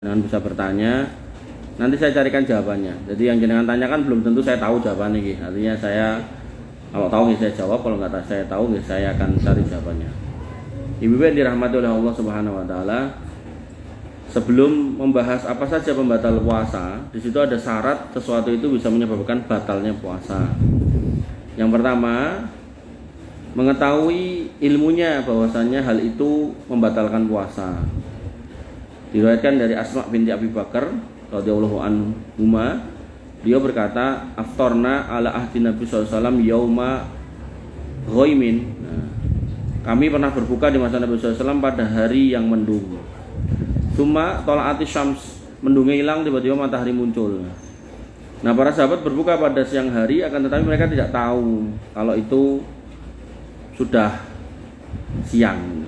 Jangan bisa bertanya. Nanti saya carikan jawabannya. Jadi yang jenengan tanyakan belum tentu saya tahu jawabannya gitu. Artinya saya kalau tahu saya jawab, kalau nggak saya tahu saya akan cari jawabannya. Ibu-ibu yang dirahmati oleh Allah Subhanahu wa taala, sebelum membahas apa saja pembatal puasa, di situ ada syarat sesuatu itu bisa menyebabkan batalnya puasa. Yang pertama, mengetahui ilmunya bahwasannya hal itu membatalkan puasa. Diriwayatkan dari Asma binti Abi Bakar radhiyallahu anhuma, dia berkata, aftorna ala ahdi Nabi SAW yauma ghaimin. Kami pernah berbuka di masa Nabi SAW pada hari yang mendung. Suma tola'ati syams, mendungnya hilang, tiba-tiba matahari muncul. Nah, para sahabat berbuka pada siang hari, akan tetapi mereka tidak tahu kalau itu sudah siang.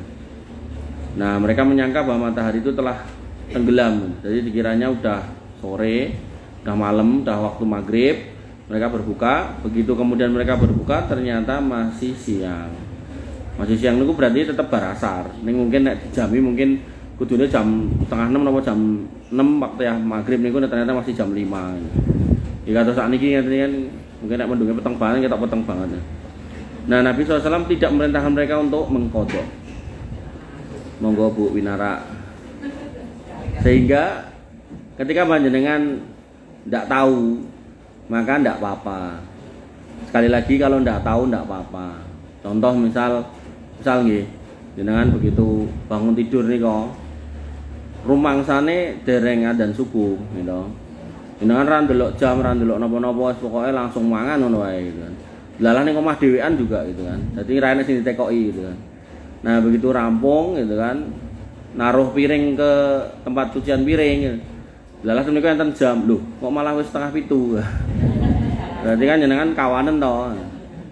Nah, mereka menyangka bahwa matahari itu telah tenggelam. Jadi dikiranya udah sore, udah malam, udah waktu maghrib. Mereka berbuka. Begitu kemudian mereka berbuka, ternyata masih siang. Masih siang itu berarti tetap barasar. Ini mungkin nek dijami mungkin kudune jam setengah 6 atau jam 6 waktu ya maghrib niku ternyata masih jam 5. Jika terus saat ini kan mungkin nek mendungnya peteng banget, kita peteng banget. Nah, Nabi SAW tidak memerintahkan mereka untuk mengkodok. Monggo Bu Winara. Sehingga ketika panjenengan tidak tahu, maka tidak apa-apa. Sekali lagi kalau tidak tahu tidak apa-apa. Contoh misal nggih, jenengan begitu bangun tidur nih kok, rumangsane dereng adzan subuh, gitu. Jenengan ra ndelok jam, ra ndelok napa-napa, pokoknya langsung mangan ngono wae gitu kan. Lalah ning omah dhewean juga gitu kan. Dadi ra enek sing ditekoki gitu kan. Nah, begitu rampung gitu kan, naruh piring ke tempat cucian piring. Lalah semenika enten jam, lho, kok malah wis 6:30. Berarti kan jenengan kawanen to.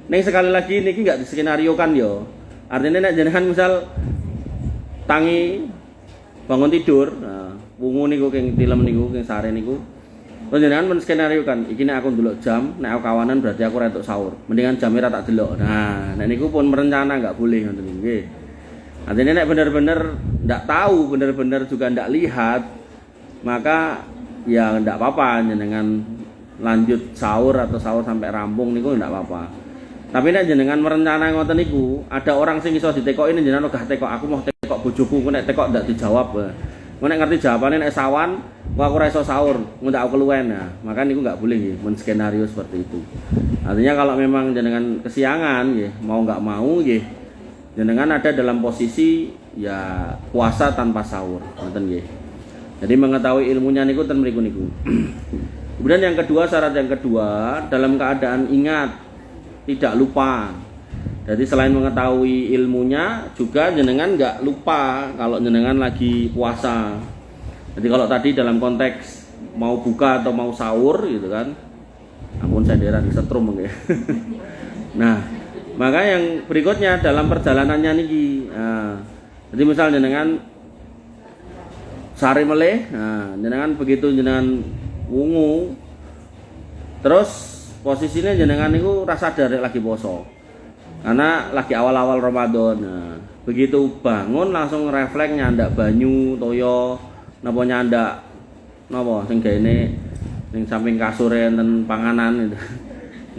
Ning sekali lagi niki enggak diskenario kan yo. Artinya nek jenengan misal tangi bangun tidur, nah, wungu niku king film niku king sare niku. Terus jenengan men skenario kan, iki nek aku ndelok jam, nek aku kawanan berarti aku ora entuk sahur. Mendingan jamnya ra tak delok. Nah, nek niku pun merencana enggak boleh ngoten niku nggih. Artinya nek bener-bener ndak tahu, bener-bener juga ndak lihat, maka ya ndak apa-apa jenengan lanjut sahur atau sahur sampai rampung niku ndak apa-apa. Tapi nek jenengan merencana ngoten niku, ada orang sing iso ditekoki jenengan gak tekok, aku mau tekok bojoku, nek tekok ndak dijawab. Nek ngerti jawabane nek sawan, aku ora iso sahur, ngundak aku keluwen. Nah, maka niku nggak boleh nggih men skenario seperti itu. Artinya kalau memang jenengan kesiangan nggih, mau nggak mau nggih, jenengan ada dalam posisi ya puasa tanpa sahur, ngoten nggih. Jadi mengetahui ilmunya niku ten mriku niku. Kemudian yang kedua, syarat yang kedua, dalam keadaan ingat, tidak lupa. Jadi selain mengetahui ilmunya, juga jenengan nggak lupa kalau jenengan lagi puasa. Jadi kalau tadi dalam konteks mau buka atau mau sahur gitu kan, ampun saya daerah disetrum ya. Nah, maka yang berikutnya dalam perjalanannya niki, nah, jadi misal jenengan sare meleh, nah, jenengan begitu jenengan wungu, terus posisinya jenengan niku rasa sadar lagi poso, karena lagi awal-awal Ramadan. Nah, begitu bangun langsung refleks nyandak banyu toyo, napa nyandak napa sing gaene ning samping kasur enten panganan itu.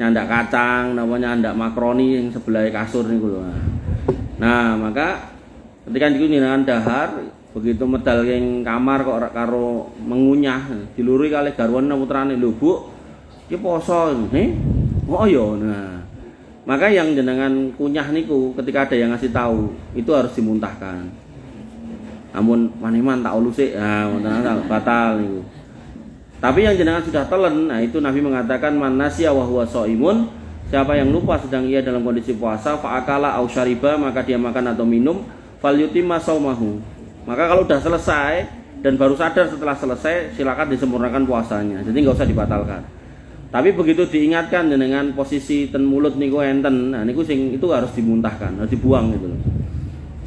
Nyandak kacang, napa nyandak makroni yang sebelah kasur niku lho. Nah, maka ketika niku jenengan dahar, begitu medal ing kamar kok karo mengunyah, dilurui kalih garwane putrane, lho Bu, iki poso. Oh iya. Nah, maka yang jenengan kunyah niku ketika ada yang ngasih tahu, itu harus dimuntahkan. Namun maniman tak ulusik, nah batal niku. Tapi yang jenengan sudah telen, nah itu Nabi mengatakan man nasya wa huwa shaimun, siapa yang lupa sedang ia dalam kondisi puasa, fa akala au syariba, maka dia makan atau minum, falyutimma shaumahu. Maka kalau sudah selesai dan baru sadar setelah selesai, silakan disempurnakan puasanya. Jadi enggak usah dibatalkan. Tapi begitu diingatkan dengan posisi ten mulut niku enten, nah niku sing itu harus dimuntahkan, harus dibuang gitu loh.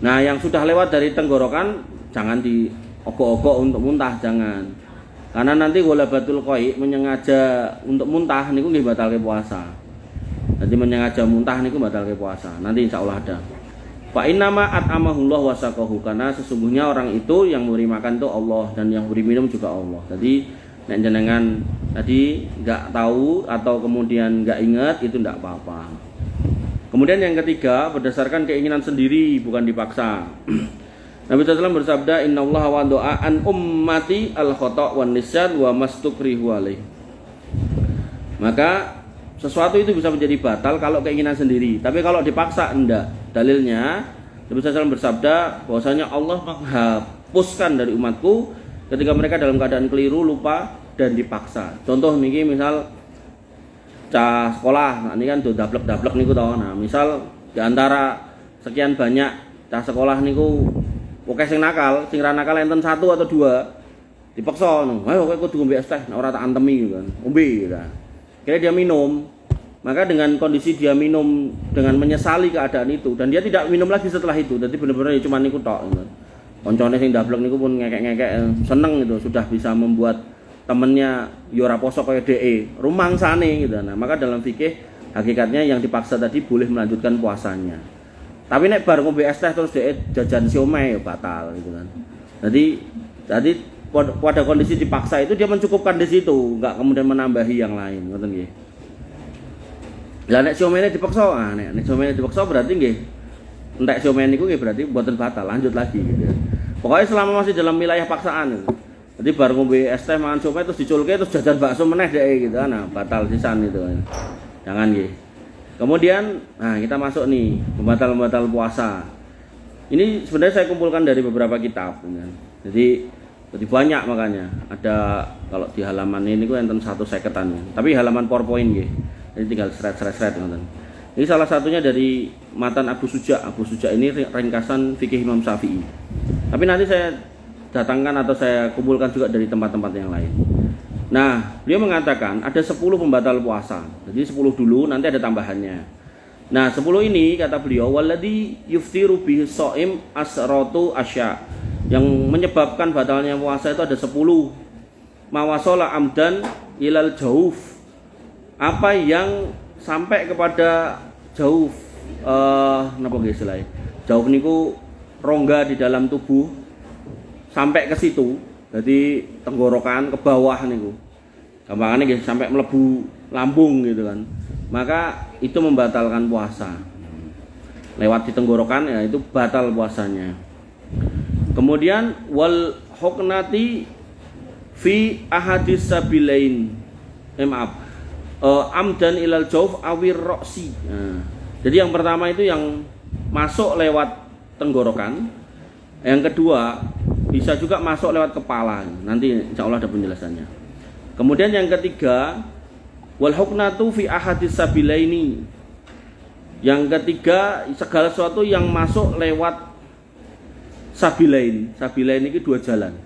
Nah, yang sudah lewat dari tenggorokan jangan diogok-ogok untuk muntah, jangan. Karena nanti ghalabatul qai menyengaja untuk muntah niku nggih batalke puasa. Jadi menyengaja muntah niku batalke puasa. Nanti insyaallah ada. Fa innama at'amahullah wa saqahu, karena sesungguhnya orang itu yang memberi makan itu Allah dan yang beri minum juga Allah. Jadi nek jenengan tadi enggak tahu atau kemudian enggak ingat itu enggak apa-apa. Kemudian yang ketiga, berdasarkan keinginan sendiri bukan dipaksa. Nabi SAW bersabda, innallaha wa doa an ummati al khata' wan nisyan wa mastukrihu alaih. Maka sesuatu itu bisa menjadi batal kalau keinginan sendiri, tapi kalau dipaksa enggak. Dalilnya Nabi SAW bersabda bahwasanya Allah menghapuskan dari umatku ketika mereka dalam keadaan keliru, lupa dan dipaksa. Contoh niki misal cah sekolah, nah ini kan tuh dablek niku tau. Nah, misal di antara sekian banyak cah sekolah niku oke sing nakal, sing ra nakal enten 1 atau 2 dipaksa no. Ayo kowe kudu ngombe es teh, nek ora tak antemi gitu kan. Ombe gitu. Kira dia minum. Maka dengan kondisi dia minum dengan menyesali keadaan itu dan dia tidak minum lagi setelah itu. Jadi benar-benar cuma niku tok gitu. Koncone sing dablek niku pun ngekek-ngekek seneng gitu, sudah bisa membuat temennya yo ora poso kaya DE, rumangsane gitu. Nah, maka dalam fikih hakikatnya yang dipaksa tadi boleh melanjutkan puasanya. Tapi nek bar ngombe es teh terus DE jajan siomay ya batal gitu kan. Jadi pada kondisi dipaksa itu dia mencukupkan di situ, enggak kemudian menambahi yang lain, ngoten nggih. Lah nek siomay dipaksa, nek siomay dipaksa berarti nggih entek siomay niku nggih berarti mboten batal, lanjut lagi gitu. Pokoknya selama masih dalam wilayah paksaan gitu. Jadi bar ngombe es teh mangan somai terus diculke terus jajan bakso meneh dhek gitu. Nah, batal sisan itu. Jangan nggih. Kemudian kita masuk nih pembatal-pembatal puasa. Ini sebenarnya saya kumpulkan dari beberapa kitab gitu. Jadi banyak makanya. Ada kalau di halaman ini ku enten 150-an. Tapi halaman PowerPoint nggih. Jadi tinggal seret ngoten. Ini salah satunya dari matan Abu Suja. Abu Suja ini ringkasan fikih Imam Syafi'i. Tapi nanti saya datangkan atau saya kumpulkan juga dari tempat-tempat yang lain. Nah, beliau mengatakan ada 10 pembatal puasa. Jadi 10 dulu, nanti ada tambahannya. Nah, 10 ini kata beliau, walladzi yuftiru bihi shaim asratu asya. Yang menyebabkan batalnya puasa itu ada 10. Mawasala amdan ilal jauf. Apa yang sampai kepada jauf, napa nggih istilahnya? Jauf niku rongga di dalam tubuh sampai ke situ, jadi tenggorokan ke bawah niku. Gampangannya nggih sampai mlebu lambung gitu kan. Maka itu membatalkan puasa. Lewat di tenggorokan ya itu batal puasanya. Kemudian wal huknati fi ahadis sabilain. Amdan ilal jauf awir roksi. Nah, jadi yang pertama itu yang masuk lewat tenggorokan. Yang kedua bisa juga masuk lewat kepala. Nanti insya Allah ada penjelasannya. Kemudian yang ketiga, wal huknatu fi ahadis sabilaini. Yang ketiga, segala sesuatu yang masuk lewat sabilain. Sabilain ini 2 jalan.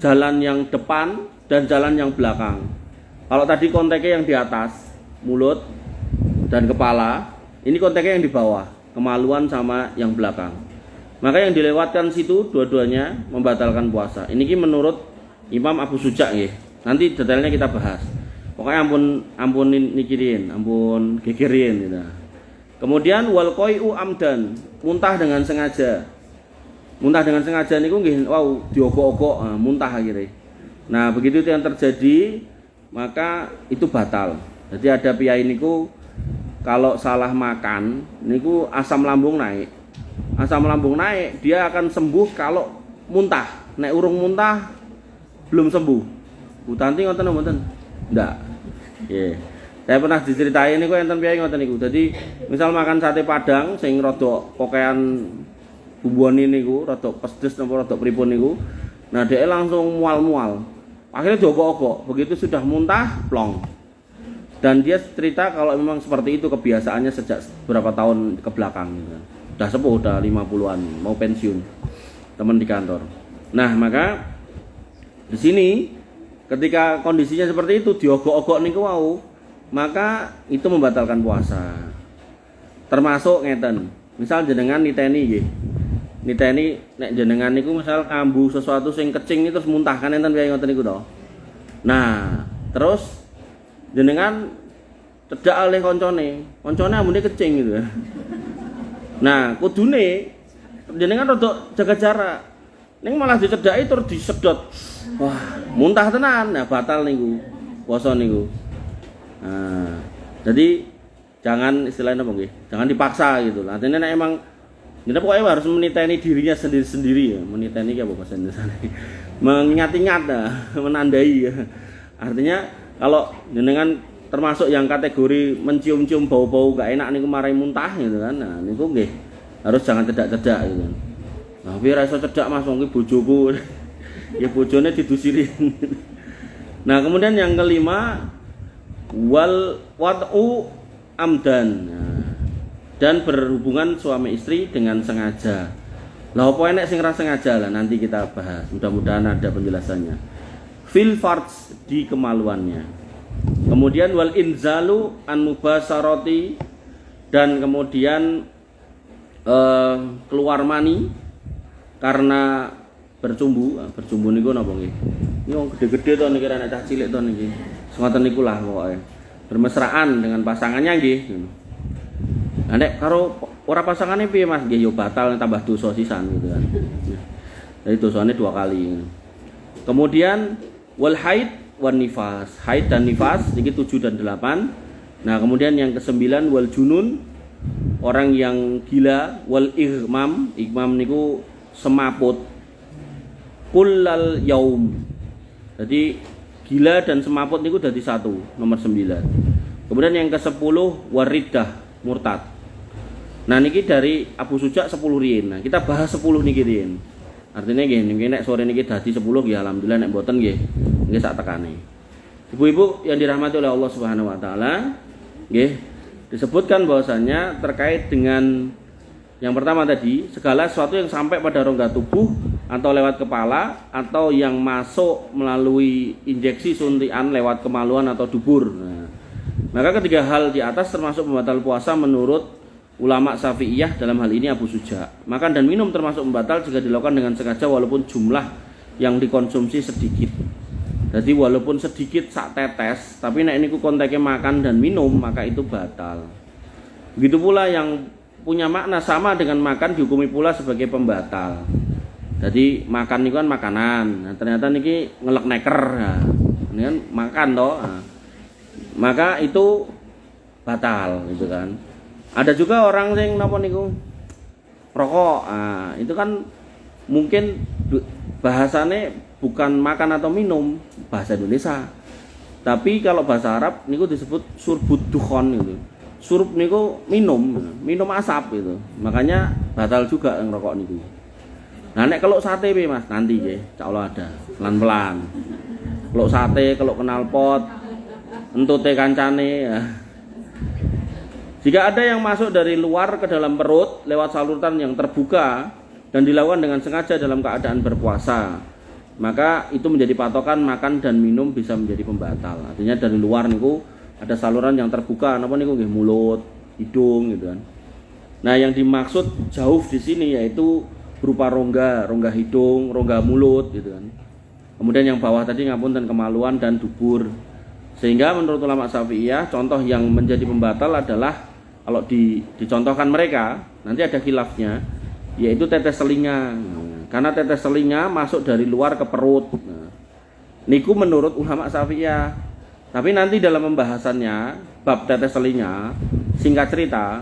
Jalan yang depan dan jalan yang belakang. Kalau tadi konteknya yang di atas, mulut dan kepala, ini konteknya yang di bawah, kemaluan sama yang belakang. Maka yang dilewatkan situ dua-duanya membatalkan puasa. Ini menurut Imam Abu Suja nggih. Nanti detailnya kita bahas. Pokoknya ampun nikirin, ampun gegerin gitu. Kemudian wal qai'u amdan, muntah dengan sengaja. Muntah dengan sengaja niku nggih diogok-ogok, muntah akhirnya. Nah, begitu itu yang terjadi, maka itu batal. Jadi ada piyai niku kalau salah makan niku asam lambung naik. Asam lambung naik, dia akan sembuh kalau muntah. Nek urung muntah belum sembuh. Bu Tanti ngoten mboten? Ndak. Nggih. Saya pernah diceritain niku enten piyai ngoten niku. Jadi misal makan sate Padang sing rada kokean bumbone niku, rada pedes napa rada pripun niku. Nah, dia langsung mual-mual. Akhirnya diogok-ogok. Begitu sudah muntah, plong. Dan dia cerita kalau memang seperti itu kebiasaannya sejak beberapa tahun ke belakang gitu. Udah sepuh, udah 50-an, mau pensiun. Teman di kantor. Nah, maka di sini ketika kondisinya seperti itu diogok-ogok niku wau, maka itu membatalkan puasa. Termasuk ngeten. Misal jenengan niteni nggih. Niteni nek jenengan niku misal kambu sesuatu sing kecing terus muntah kan enten piye ngoten niku to. Nah, terus jenengan cedak oleh koncone ambune kecing gitu. Nah, kudune jenengan rada jaga jarak. Ning malah dicedhaki tur disedot. Wah, muntah tenan. Nah, batal niku. Puasa niku. Nah, jadi jangan istilahnya apa nggih? Jangan dipaksa gitu. Artinya nek emang kita pokoknya harus meniteni dirinya sendiri-sendiri ya. Meniteni apa bahasa Indonesia? Mengingat-ingat, menandai ya. Artinya kalau jenengan termasuk yang kategori mencium-cium bau-bau gak enak niku marai muntah gitu kan. Nah, niku nggih harus jangan cedak-cedak gitu kan. Nah, biar iso cedak Mas wong ki bojoku. Ya bojone didusirin. Nah, kemudian yang kelima wal wad'u amdan. Nah, dan berhubungan suami istri dengan sengaja. Lah apa enek sing ra sengaja lah nanti kita bahas. Mudah-mudahan ada penjelasannya. Fil farj di kemaluannya. Kemudian wal inzalu an mubasarati dan kemudian keluar mani karena bercumbu. Bercumbu niku napa nggih? Ini wong gede-gede to niki ra nek cah cilik to niki. Ngoten niku lah pokoke. Bermesraan dengan pasangannya nggih. Nah, nek karo ora pasangane piye Mas? Nggih yo batal tambah dosa sisan gitu kan. Jadi dosane 2 kali. Kemudian wal haid wan nifas. Haid dan nifas niki 7 dan 8. Nah, kemudian yang ke-9 wal junun, orang yang gila, wal igmam. Igmam niku semaput. Kullal yaum. Jadi gila dan semaput niku dadi 1, nomor 9. Kemudian yang ke-10 wariddah, murtad. Nah niki dari Abu Suja 10 riyen. Nah, kita bahas 10 niki riyen. Artinya nggih niki nek sore niki dadi 10 nggih alhamdulillah, nek mboten nggih nggih sak tekane. Ibu-ibu yang dirahmati oleh Allah Subhanahu wa taala, nggih disebutkan bahwasanya terkait dengan yang pertama tadi, segala sesuatu yang sampai pada rongga tubuh atau lewat kepala atau yang masuk melalui injeksi suntikan lewat kemaluan atau dubur. Nah, maka ketiga hal di atas termasuk pembatal puasa menurut ulama Syafi'iyah, dalam hal ini Abu Suja. Makan dan minum termasuk membatal jika dilakukan dengan sengaja walaupun jumlah yang dikonsumsi sedikit. Jadi walaupun sedikit sak tetes, tapi nek niku konteksnya makan dan minum maka itu batal. Begitu pula yang punya makna sama dengan makan dihukumi pula sebagai pembatal. Jadi makan niku kan makanan. Nah, ternyata niki ngelek neker. Nah, ini kan makan toh. Nah, maka itu batal gitu kan. Ada juga orang yang napa niku rokok. Nah, itu kan mungkin bahasane bukan makan atau minum, bahasa Indonesia. Tapi kalau bahasa Arab niku disebut surbud dukhon gitu. Surub niku minum asap gitu. Makanya batal juga yang rokok niku. Nah nek kalau sate piye Mas? Nanti nggih, insyaallah ada. Pelan-pelan. Kalau sate, kalau knalpot, entute kancane ya. Jika ada yang masuk dari luar ke dalam perut lewat saluran yang terbuka dan dilakukan dengan sengaja dalam keadaan berpuasa, maka itu menjadi patokan makan dan minum bisa menjadi pembatal. Artinya dari luar niku ada saluran yang terbuka, napa niku nggih mulut, hidung gitu kan. Nah, yang dimaksud jauh di sini yaitu berupa rongga hidung, rongga mulut gitu kan. Kemudian yang bawah tadi ngapunten kemaluan dan dubur. Sehingga menurut ulama Syafi'iyah contoh yang menjadi pembatal adalah kalau dicontohkan mereka, nanti ada khilafnya, yaitu tetes telinga. Karena tetes telinga masuk dari luar ke perut. Nah, niku menurut ulama Syafi'iyah. Tapi nanti dalam pembahasannya bab tetes telinga, singkat cerita,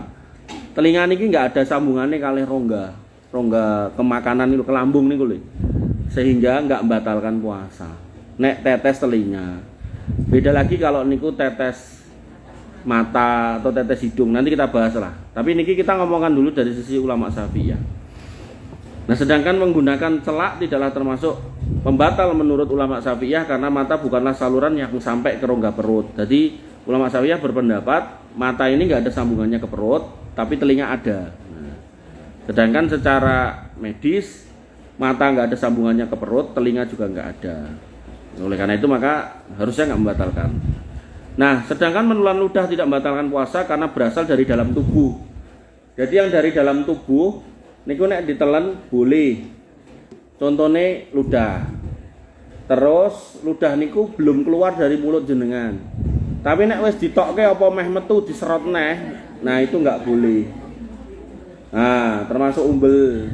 telinga niki nggak ada sambungannya kali rongga kemakanan itu, ke lambung niku lho. Sehingga nggak membatalkan puasa. Nek tetes telinga. Beda lagi kalau niku tetes mata atau tetes hidung, nanti kita bahas lah. Tapi niki kita ngomongkan dulu dari sisi ulama Syafi'iyah. Nah, sedangkan menggunakan celak tidaklah termasuk pembatal menurut ulama Syafi'iyah karena mata bukanlah saluran yang sampai ke rongga perut. Jadi ulama Syafi'iyah berpendapat mata ini nggak ada sambungannya ke perut, tapi telinga ada. Nah, sedangkan secara medis mata nggak ada sambungannya ke perut, telinga juga nggak ada. Oleh karena itu maka harusnya nggak membatalkan. Nah, sedangkan menelan ludah tidak membatalkan puasa karena berasal dari dalam tubuh. Jadi yang dari dalam tubuh niku nek ditelan boleh. Contohnya ludah. Terus ludah niku belum keluar dari mulut jenengan. Tapi nek wis ditokke apa meh metu diserot neh, nah itu nggak boleh. Nah, termasuk umbel.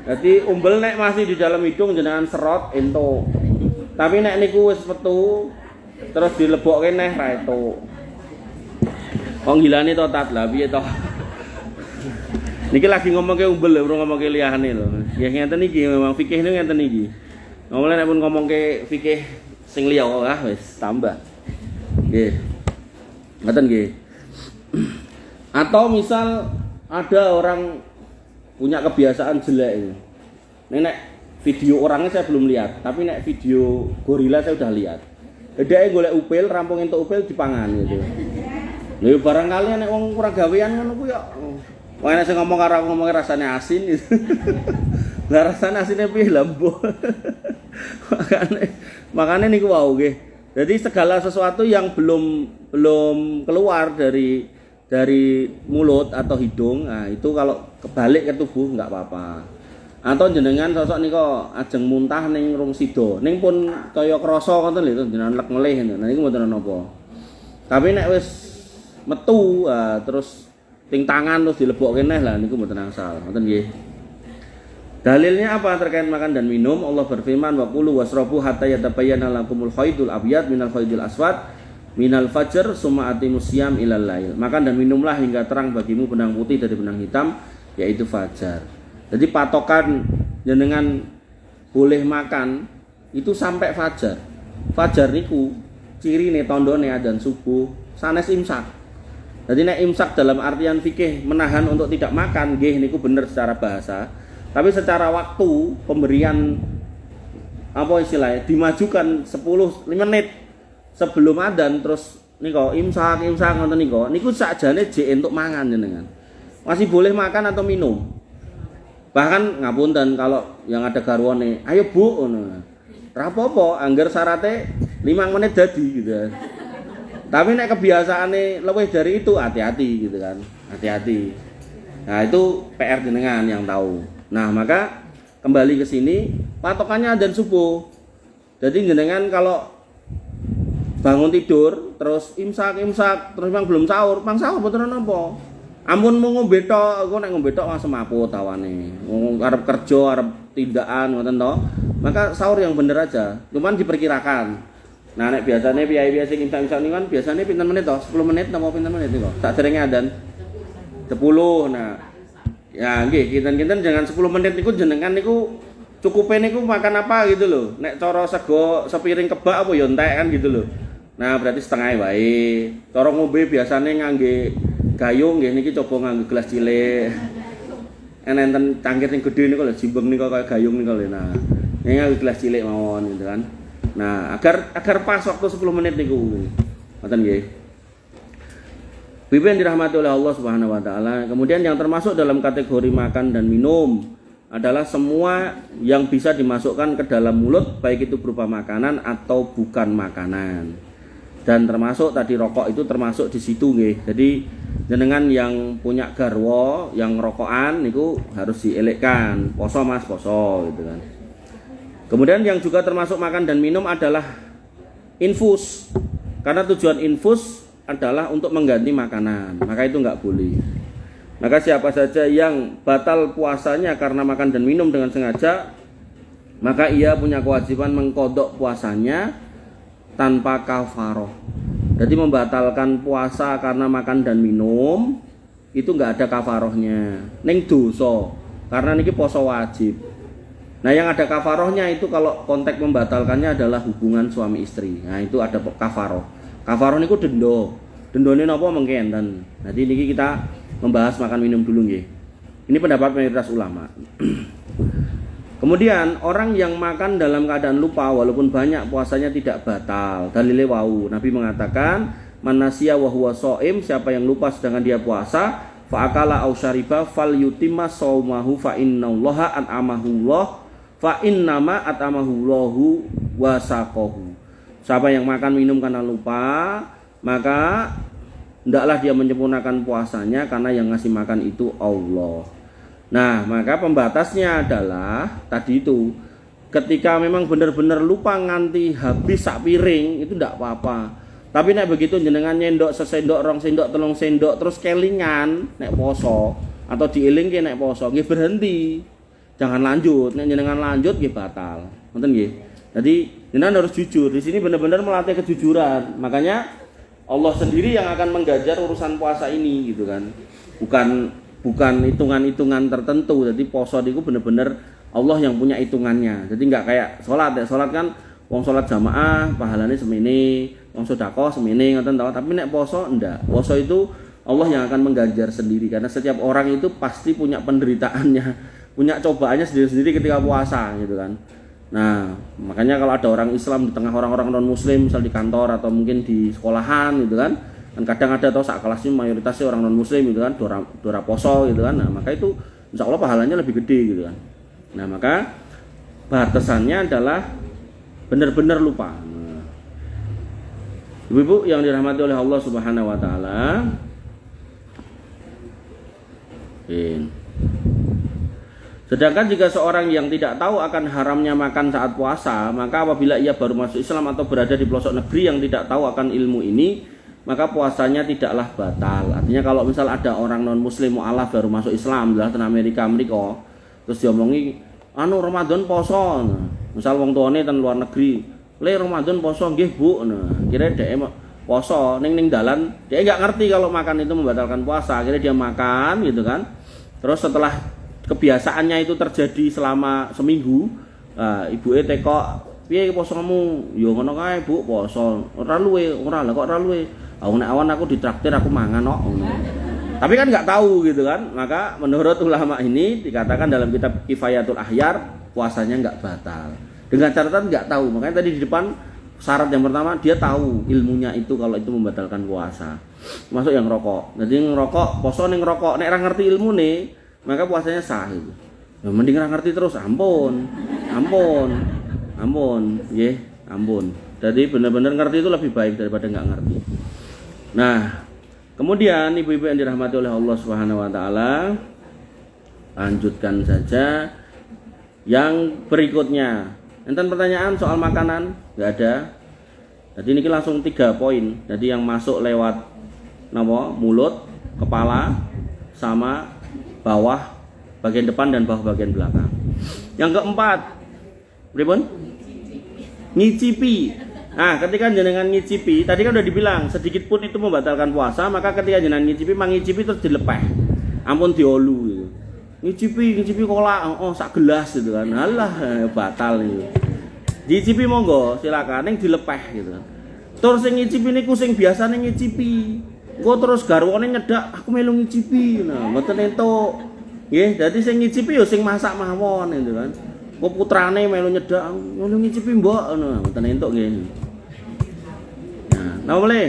Jadi umbel nek masih di dalam hidung jenengan serot entuk. Tapi nek niku wis metu terus dilebokke neh ra entuk. Wong gilane to tat lah piye to. Niki lagi ngomongke umbel lho, ngomongke liyane lho. Ya ngenten iki memang fikih niku ngenten iki. Ngomongke nek pun ngomongke fikih sing liya wis tambah. Nggih. Ngoten nggih. Atau misal ada orang punya kebiasaan jelek ini. Nek video orangnya saya belum lihat, tapi nek video gorila saya udah lihat. Dia golek upil, rampung entuk upil dipangan gitu. Lha barangkali nek wong kurang gawean ngono ku ya. Wong nek sing ngomong karo aku ngomongke rasane asin gitu. Lah rasane asine piye lambo. Makane niku wau nggih. Jadi segala sesuatu yang belum keluar dari mulut atau hidung, nah itu kalau kebalik ke tubuh enggak apa-apa. Atau jenengan sosok nika ajeng muntah ning rung sida, ning pun kaya krasa ngoten lho jenengan lek ngelih ngoten. Nah niku mboten napa. Tapi nek wis metu terus ting tangan terus dilebokke neh lah niku mboten angsal. Ngoten nggih. Dalilnya apa terkait makan dan minum? Allah berfirman wa kulu wasrabu hatta yatabayyana lakumul khaydul abyad minal khaydil aswad minal fajr summa atimus syiyam ilal lail. Makan dan minumlah hingga terang bagimu benang putih dari benang hitam yaitu fajar. Jadi patokan jenengan boleh makan itu sampai fajar. Fajar niku cirine tandane adzan subuh sanes imsak. Jadi nek imsak dalam artian fikih menahan untuk tidak makan nggih niku bener secara bahasa. Tapi secara waktu pemberian apa istilahnya dimajukan 10 menit sebelum adzan terus niko imsak ngoten niku sakjane jek entuk mangan jenengan. Masih boleh makan atau minum. Bahkan ngapunten kalau yang ada garwane, ayo Bu ngono. Ra apa-apa, angger syarate 5 menit dadi gitu. Tapi nek kebiasaane luwih dari itu hati-hati gitu kan. Hati-hati. Nah, itu PR jenengan yang tahu. Nah, maka kembali ke sini patokannya adzan subuh. Jadi jenengan kalau bangun tidur terus imsak terus memang belum sahur mboten napa. Ampun mau ngombe tok, aku nek ngombe tok langsung maput tawane. Wong arep kerja, arep tindakan ngoten to. Maka sahur yang bener aja. Cuman diperkirakan. Nah, nek biasane piye-piye sing imsak niku kan biasane pinten menit to? 10 menit napa pinten menit niku? Sakderenge adzan 10. Nah, ya nggih, kinten-kinten jangan 10 menit niku jenengan niku cukupe niku makan apa gitu loh. Nek cara sego sepiring kebak apa ya entek kan gitu loh. Nah, berarti setengah wae. Cara ngombe biasane ngangge gayung nggih niki coba ngangge gelas cilik. Enten cangkir sing gedhe niku lho jimbeng niku kaya gayung niku lho. Nah, ini ngangge gelas cilik mawon gitu kan. Nah, agar pas waktu 10 menit niku. Ngoten nggih. Bibi yang dirahmati oleh Allah Subhanahu wa taala. Kemudian yang termasuk dalam kategori makan dan minum adalah semua yang bisa dimasukkan ke dalam mulut baik itu berupa makanan atau bukan makanan. Dan termasuk tadi rokok itu termasuk di situ nggih. Jadi jenengan yang punya garwa, yang rokokan niku harus dielekkan. Poso Mas, poso gitu kan. Kemudian yang juga termasuk makan dan minum adalah infus. Karena tujuan infus adalah untuk mengganti makanan, maka itu enggak boleh. Maka siapa saja yang batal puasanya karena makan dan minum dengan sengaja, maka ia punya kewajiban mengkodok puasanya tanpa kafaroh. Jadi membatalkan puasa karena makan dan minum itu enggak ada kafarohnya. Ning dosa, karena niki poso wajib. Nah, yang ada kafarohnya itu kalau konteks membatalkannya adalah hubungan suami istri. Nah, itu ada kafaroh. Kafaroh niku denda. Dendane napa mengke enten. Jadi niki kita membahas makan minum dulu nggih. Ini pendapat mayoritas ulama. Kemudian orang yang makan dalam keadaan lupa walaupun banyak puasanya tidak batal. Dalile wau. Nabi mengatakan, "Man nasiya wa huwa shaim," siapa yang lupa sedangkan dia puasa, fa akala aw syariba falyutimma shaumahu fa innallaha at'amahu wa saqahu. Siapa yang makan minum karena lupa, maka hendaklah dia menyempurnakan puasanya karena yang ngasih makan itu Allah. Nah, maka pembatasnya adalah tadi itu, ketika memang benar-benar lupa nganti habis sak piring itu enggak apa-apa. Tapi nek begitu jenengan nyendok sesendok, rong sendok, telung sendok terus kelingan nek poso, atau dielingke nek poso nggih berhenti. Jangan lanjut. Nek jenengan lanjut nggih batal. Ngoten nggih. Jadi jenengan harus jujur. Di sini benar-benar melatih kejujuran. Makanya Allah sendiri yang akan menggajar urusan puasa ini gitu kan. Bukan hitungan-hitungan tertentu. Jadi poso niku benar-benar Allah yang punya hitungannya. Jadi enggak kayak salat. Salat kan wong salat jamaah pahalane semene, wong sedekah semene ngoten to. Tapi nek poso ndak. Poso itu Allah yang akan mengganjar sendiri karena setiap orang itu pasti punya penderitaannya, punya cobaannya sendiri-sendiri ketika puasa gitu kan. Nah, makanya kalau ada orang Islam di tengah orang-orang non-muslim misal di kantor atau mungkin di sekolahan gitu kan. Dan kadang ada atau sak kelas ini mayoritasnya orang non-muslim gitu kan, dora poso gitu kan. Nah, maka itu insya Allah pahalanya lebih gede gitu kan. Nah, maka batasannya adalah benar-benar lupa. Nah, Ibu-ibu yang dirahmati oleh Allah Subhanahu wa taala. Sedangkan jika seorang yang tidak tahu akan haramnya makan saat puasa, maka apabila ia baru masuk Islam atau berada di pelosok negeri yang tidak tahu akan ilmu ini, maka puasanya tidaklah batal. Artinya kalau misal ada orang non muslim mu'alaf baru masuk Islam lah ten Amerika, terus diomongi Ramadan poso. Nah, misal wong tuane ten luar negeri, "Le Ramadan poso nggih, Bu." Nah, kira dhek poso ning dalan, dia enggak ngerti kalau makan itu membatalkan puasa. Akhirnya dia makan gitu kan. Terus setelah kebiasaannya itu terjadi selama seminggu, ibuke teko, "Piye posomu?" "Ya ngono kae, Bu, poso." "Ora luwe." "Ora lah kok ora luwe." "Nek awan aku ditraktir aku mangan kok." Tapi kan nggak tahu gitu kan. Maka menurut ulama ini dikatakan dalam kitab Kifayatul Ahyar puasanya nggak batal. Dengan catatan nggak tahu. Makanya tadi di depan syarat yang pertama dia tahu ilmunya itu kalau itu membatalkan puasa. Masuk yang rokok. Jadi ngerokok, poso ning ngerokok. Nek ora ngerti ilmune, maka puasanya sah itu. Ya mending ora ngerti terus, ampun. Nggih, ampun. Jadi benar-benar ngerti itu lebih baik daripada enggak ngerti. Nah, kemudian ibu-ibu yang dirahmati oleh Allah Subhanahu wa taala, lanjutkan saja yang berikutnya. Enten pertanyaan soal makanan? Enggak ada. Jadi ini langsung 3 poin. Jadi yang masuk lewat mulut, kepala, sama bawah bagian depan dan bawah bagian belakang. Yang keempat, pripun? Ngicipi. Nah, ketika jenengan ngicipi, tadi kan udah dibilang sedikit pun itu membatalkan puasa, maka ketika jenengan ngicipi terus dilepeh. Ampun diolu gitu. Ngicipi kolak, sak gelas gitu kan. Alah, batal itu. Ngicipi monggo, silakan ning dilepeh gitu kan. Terus sing ngicipi niku sing biasane ngicipi. Engko terus garwane nyedak, aku melu ngicipi. Nah, mboten entuk. Nggih, dadi sing ngicipi ya sing masak mawon gitu kan. Engko putrane melu nyedak, melu ngicipi mbok ngono. Mboten entuk nggih. Nah, napa boleh?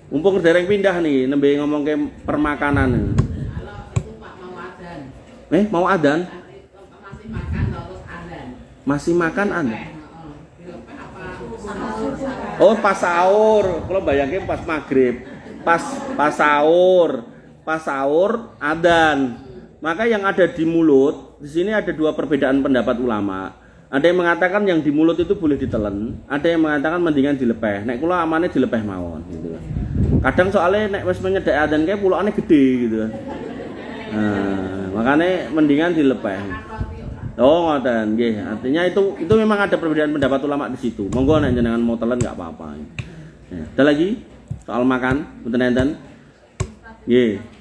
Mumpung dereng pindah nih, nembe ngomongke permakanan. Kalau itu Pak mau adzan. Mau adzan? Masih makan terus adzan. Masih makan adzan. Dilepeh apa? Oh, pas sahur. Kalau bayangke pas maghrib. Pas sahur adzan. Maka yang ada di mulut, di sini ada 2 perbedaan pendapat ulama. Ada yang mengatakan yang di mulut itu boleh ditelen, ada yang mengatakan mendingan dilepeh. Nek kula amane dilepeh mawon gitu. Kadang soalnya nek wis menyedek adzan kae pulokane gede gitu. Nah, makanya mendingan dilepeh. Oh, ngoten nggih. Artinya itu memang ada perbedaan pendapat ulama di situ. Monggo nek jenengan mau telen enggak apa-apa. Ya, ada lagi soal makan, mboten enten? Nggih.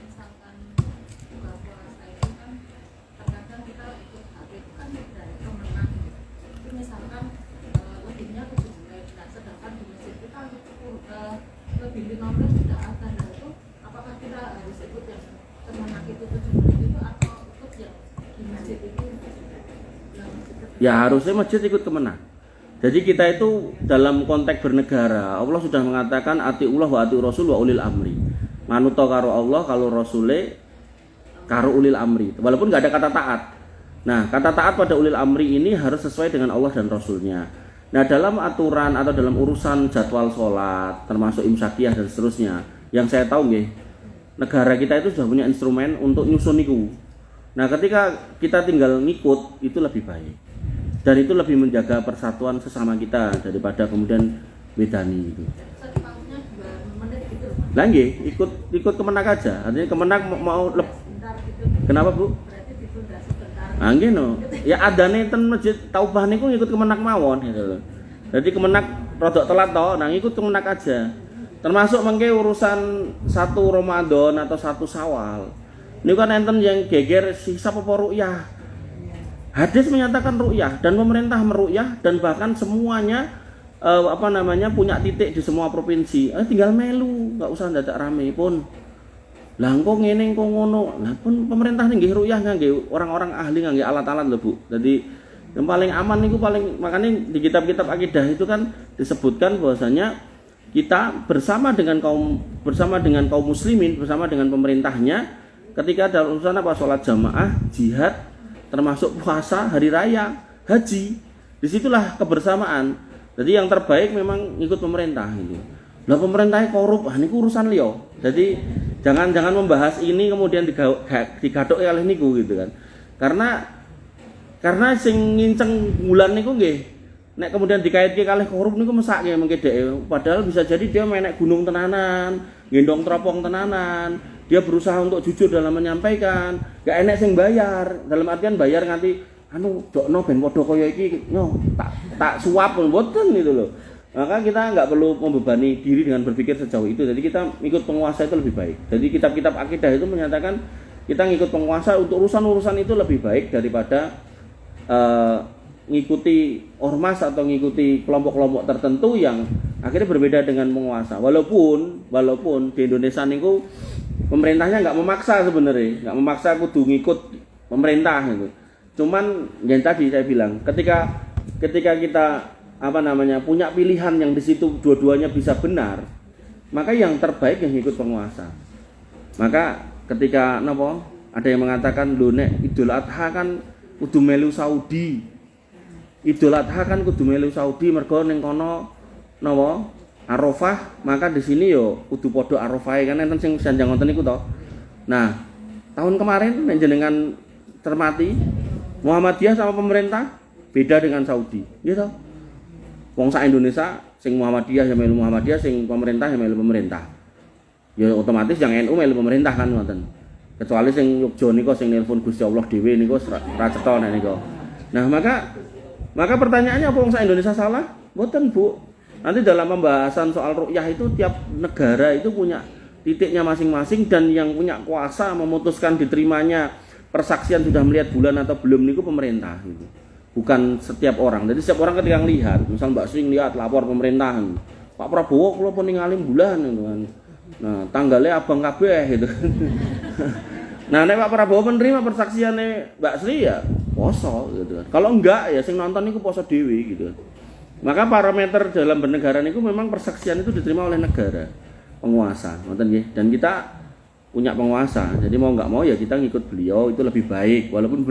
Ya harusnya masjid ikut kemenang. Jadi kita itu dalam konteks bernegara, Allah sudah mengatakan atiullah wa atiur rasul wa ulil amri. Manuto karo Allah, kalau rasule karo ulil amri. Walaupun enggak ada kata taat. Nah, kata taat pada ulil amri ini harus sesuai dengan Allah dan Rasulnya. Nah, dalam aturan atau dalam urusan jadwal sholat, termasuk imsakiyah dan seterusnya, yang saya tahu nggih, negara kita itu sudah punya instrumen untuk nyusun niku. Nah, ketika kita tinggal ngikut itu lebih baik. Dan itu lebih menjaga persatuan sesama kita daripada kemudian bedani itu. Lah nggih, ikut Kemenak aja. Artinya Kemenak mau Kenapa, Bu? Berarti ditunda sebentar. Ah nggih no. Ya adane ten masjid Taubah niku ngikut Kemenak mawon gitu loh. Jadi Kemenak rodok telat to, nah ngikut Kemenak aja. Termasuk mengke urusan 1 Ramadan atau 1 Syawal. Niku kan enten yang geger hisab apa ru'yah. Hadis menyatakan ru'yah dan pemerintah meru'yah dan bahkan semuanya punya titik di semua provinsi. Tinggal melu, enggak usah dadak rame pun. Lah engko ngene engko ngono. Lah pun pemerintah nggih ru'yah ngangge orang-orang ahli ngangge alat-alat lho, Bu. Jadi yang paling aman niku makanya di kitab-kitab akidah itu kan disebutkan bahwasanya kita bersama dengan kaum muslimin, bersama dengan pemerintahnya ketika ada urusan apa salat jamaah, jihad, termasuk puasa, hari raya, haji. Disitulah kebersamaan. Jadi yang terbaik memang ikut pemerintah gitu. Lah pemerintahnya korup, niku urusan liya. Jadi jangan membahas ini kemudian digathuk oleh niku gitu kan. Karena sing nginceng bulan niku nggih nek kemudian dikaitke kalih korup niku mesake mengke dhek. Padahal bisa jadi dia menek gunung tenanan, gendong teropong tenanan. Dia berusaha untuk jujur dalam menyampaikan, gak enek sing bayar. Dalam artian bayar nganti dokno ben padha kaya iki tak suap mboten gitu loh. Maka kita nggak perlu membebani diri dengan berpikir sejauh itu. Jadi kita ikut penguasa itu lebih baik. Jadi kitab-kitab akidah itu menyatakan kita ngikut penguasa untuk urusan-urusan itu lebih baik daripada ngikuti ormas atau ngikuti kelompok-kelompok tertentu yang akhirnya berbeda dengan penguasa. Walaupun di Indonesia niku pemerintahnya nggak memaksa sebenarnya, nggak memaksa kudu ngikut pemerintah gitu. Cuman yang tadi saya bilang, ketika kita punya pilihan yang di situ dua-duanya bisa benar, maka yang terbaik yang ngikut penguasa. Maka ketika ada yang mengatakan lho nek Idul Adha kan kudu melu Saudi. Idul Adha kan kudu melu Saudi mergo ning kono Arafah, maka di sini yo kudu padha Arafah kan enten sing sanjang ngoten niku to. Nah, tahun kemarin nek jenengan cermati Muhammadiyah sama pemerintah beda dengan Saudi, gitu. Wong sak Indonesia sing Muhammadiyah ya melu Muhammadiyah, sing pemerintah ya melu pemerintah. Ya otomatis yang NU melu pemerintah kan ngoten. Kecuali sing Yogyo niku sing nelpon Gusti Allah dhewe niku ra cetha nek niku. Nah, maka pertanyaannya apa wong sak Indonesia salah? Mboten, Bu. Nanti dalam pembahasan soal ru'yah itu tiap negara itu punya titiknya masing-masing dan yang punya kuasa memutuskan diterimanya persaksian sudah melihat bulan atau belum niku pemerintah gitu. Bukan setiap orang. Jadi setiap orang ketika lihat, misal Mbak Sri lihat lapor pemerintahan, Pak Prabowo kula pun ningali bulan gitu kan. Nah, tanggalnya abang kabeh gitu. Nah, nek Pak Prabowo menerima persaksiannya Mbak Sri ya poso gitu kan. Kalau enggak ya sing nonton niku poso dhewe gitu. Maka parameter dalam bernegara niku memang persaksian itu diterima oleh negara penguasa, ngoten nggih. Dan kita punya penguasa. Jadi mau enggak mau ya kita ngikut beliau itu lebih baik. Walaupun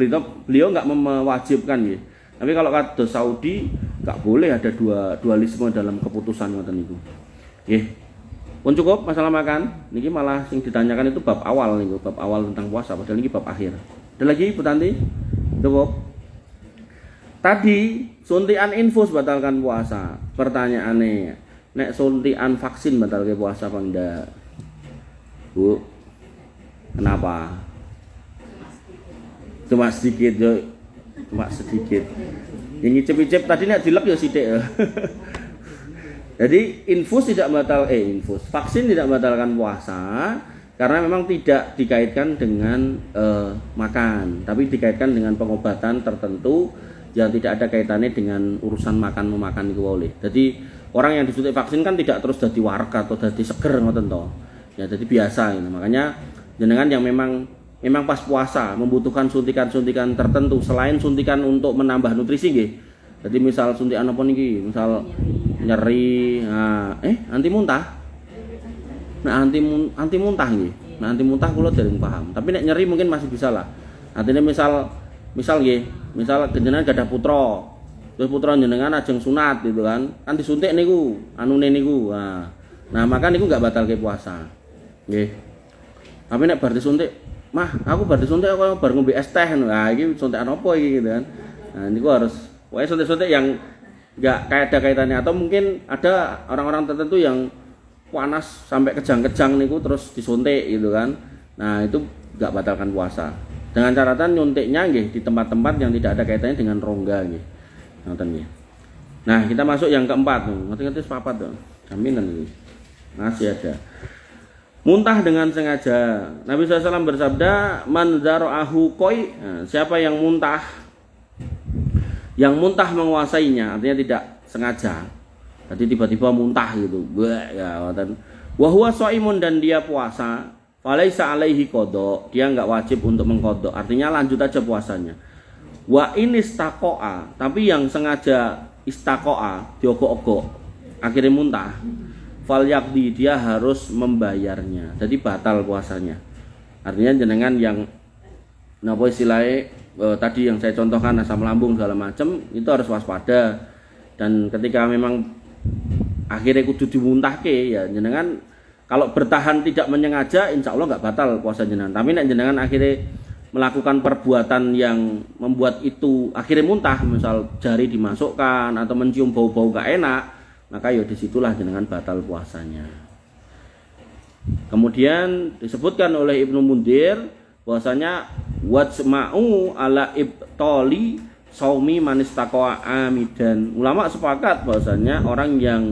beliau enggak mewajibkan nggih. Tapi kalau kados Saudi enggak boleh ada dualisme dalam keputusan ngoten niku. Nggih. Pun cukup masalah makan. Niki malah sing ditanyakan itu bab awal niku, bab awal tentang puasa padahal niki bab akhir. Ada lagi Bu Tanti? Cukup. Tadi suntikan infus batalkan puasa. Pertanyaannya, nek suntikan vaksin batalkan puasa apa enggak? Bu, kenapa? Cuma sedikit, cuma sedikit. Yang ngicip-ngicip tadi nek dilep ya sithik ya. Jadi vaksin tidak membatalkan puasa karena memang tidak dikaitkan dengan makan, tapi dikaitkan dengan pengobatan tertentu yang tidak ada kaitannya dengan urusan makan memakan itu boleh. Jadi orang yang disuntik vaksin kan tidak terus jadi warga atau jadi seger ngoten to. Ya jadi biasa gitu. Makanya jenengan yang memang pas puasa membutuhkan suntikan-suntikan tertentu selain suntikan untuk menambah nutrisi nggih. Jadi misal suntikan apa niki? Misal nyeri, anti muntah. Nah, anti muntah nggih. Nah, anti muntah kula dereng paham. Tapi nek nyeri mungkin masih bisa lah. Artinya misal nggih, misal jenengan gadah putra, terus putra jenengan ajeng sunat gitu kan disuntik niku anune niku. Nah maka niku enggak batal ke puasa. Nggih. Tapi nek bar disuntik, "Mah, aku bar disuntik kok bar ngombe es teh." Nah, iki suntikan apa iki gitu kan. Nah, niku harus pokoknya suntik-suntik yang enggak ada kaitannya atau mungkin ada orang-orang tertentu yang panas sampai kejang-kejang niku terus disuntik gitu kan. Nah, itu enggak batalkan puasa. Dengan catatan nyuntiknya nggih di tempat-tempat yang tidak ada kaitannya dengan rongga nggih. Ngoten nggih. Nah, kita masuk yang keempat. Ngerti-ngerti sepapat to. Jaminan ini. Masih ada. Muntah dengan sengaja. Nabi SAW bersabda, "Man zara'ahu qoi." Nah, siapa yang muntah? Yang muntah menguasainya, artinya tidak sengaja. Jadi tiba-tiba muntah gitu. Wah, ya ngoten. Wa huwa shaimun dan dia puasa. Falaisa alaihi qada, dia enggak wajib untuk mengqadha. Artinya lanjut aja puasanya. Wa in istaqo'a, tapi yang sengaja istaqo'a, diogok-ogok, akhirnya muntah. Fal yaqdi, dia harus membayarnya. Jadi batal puasanya. Artinya jenengan yang napa istilahnya tadi yang saya contohkan asam lambung segala macam itu harus waspada. Dan ketika memang akhirnya kudu dimuntahke ya jenengan kalau bertahan tidak menyengaja, insya Allah nggak batal puasa jenengan. Tapi nek jenengan akhirnya melakukan perbuatan yang membuat itu akhirnya muntah, misal jari dimasukkan atau mencium bau-bau nggak enak, maka ya disitulah jenengan batal puasanya. Kemudian disebutkan oleh Ibnu Mundir bahwasanya wajma'u ala ibtali saumi manistaqwa amidan. Ulama sepakat bahwasanya orang yang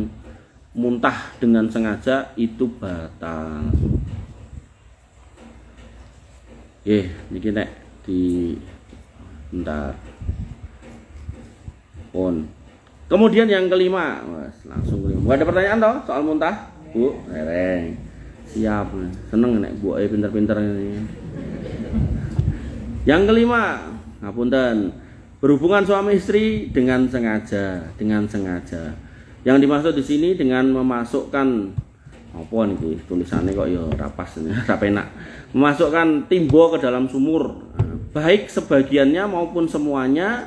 muntah dengan sengaja itu batal. Niki nek di bentar. Pun. Kemudian yang kelima, langsung kelima. Ada pertanyaan toh soal muntah? Bu, dereng. Siap. Seneng nek Bu pinter-pinter ini. Yang kelima, ngapunten. Berhubungan suami istri dengan sengaja, Yang dimaksud di sini dengan memasukkan apa nih tulisannya kok ya rapas rapenak. Memasukkan timbo ke dalam sumur, baik sebagiannya maupun semuanya,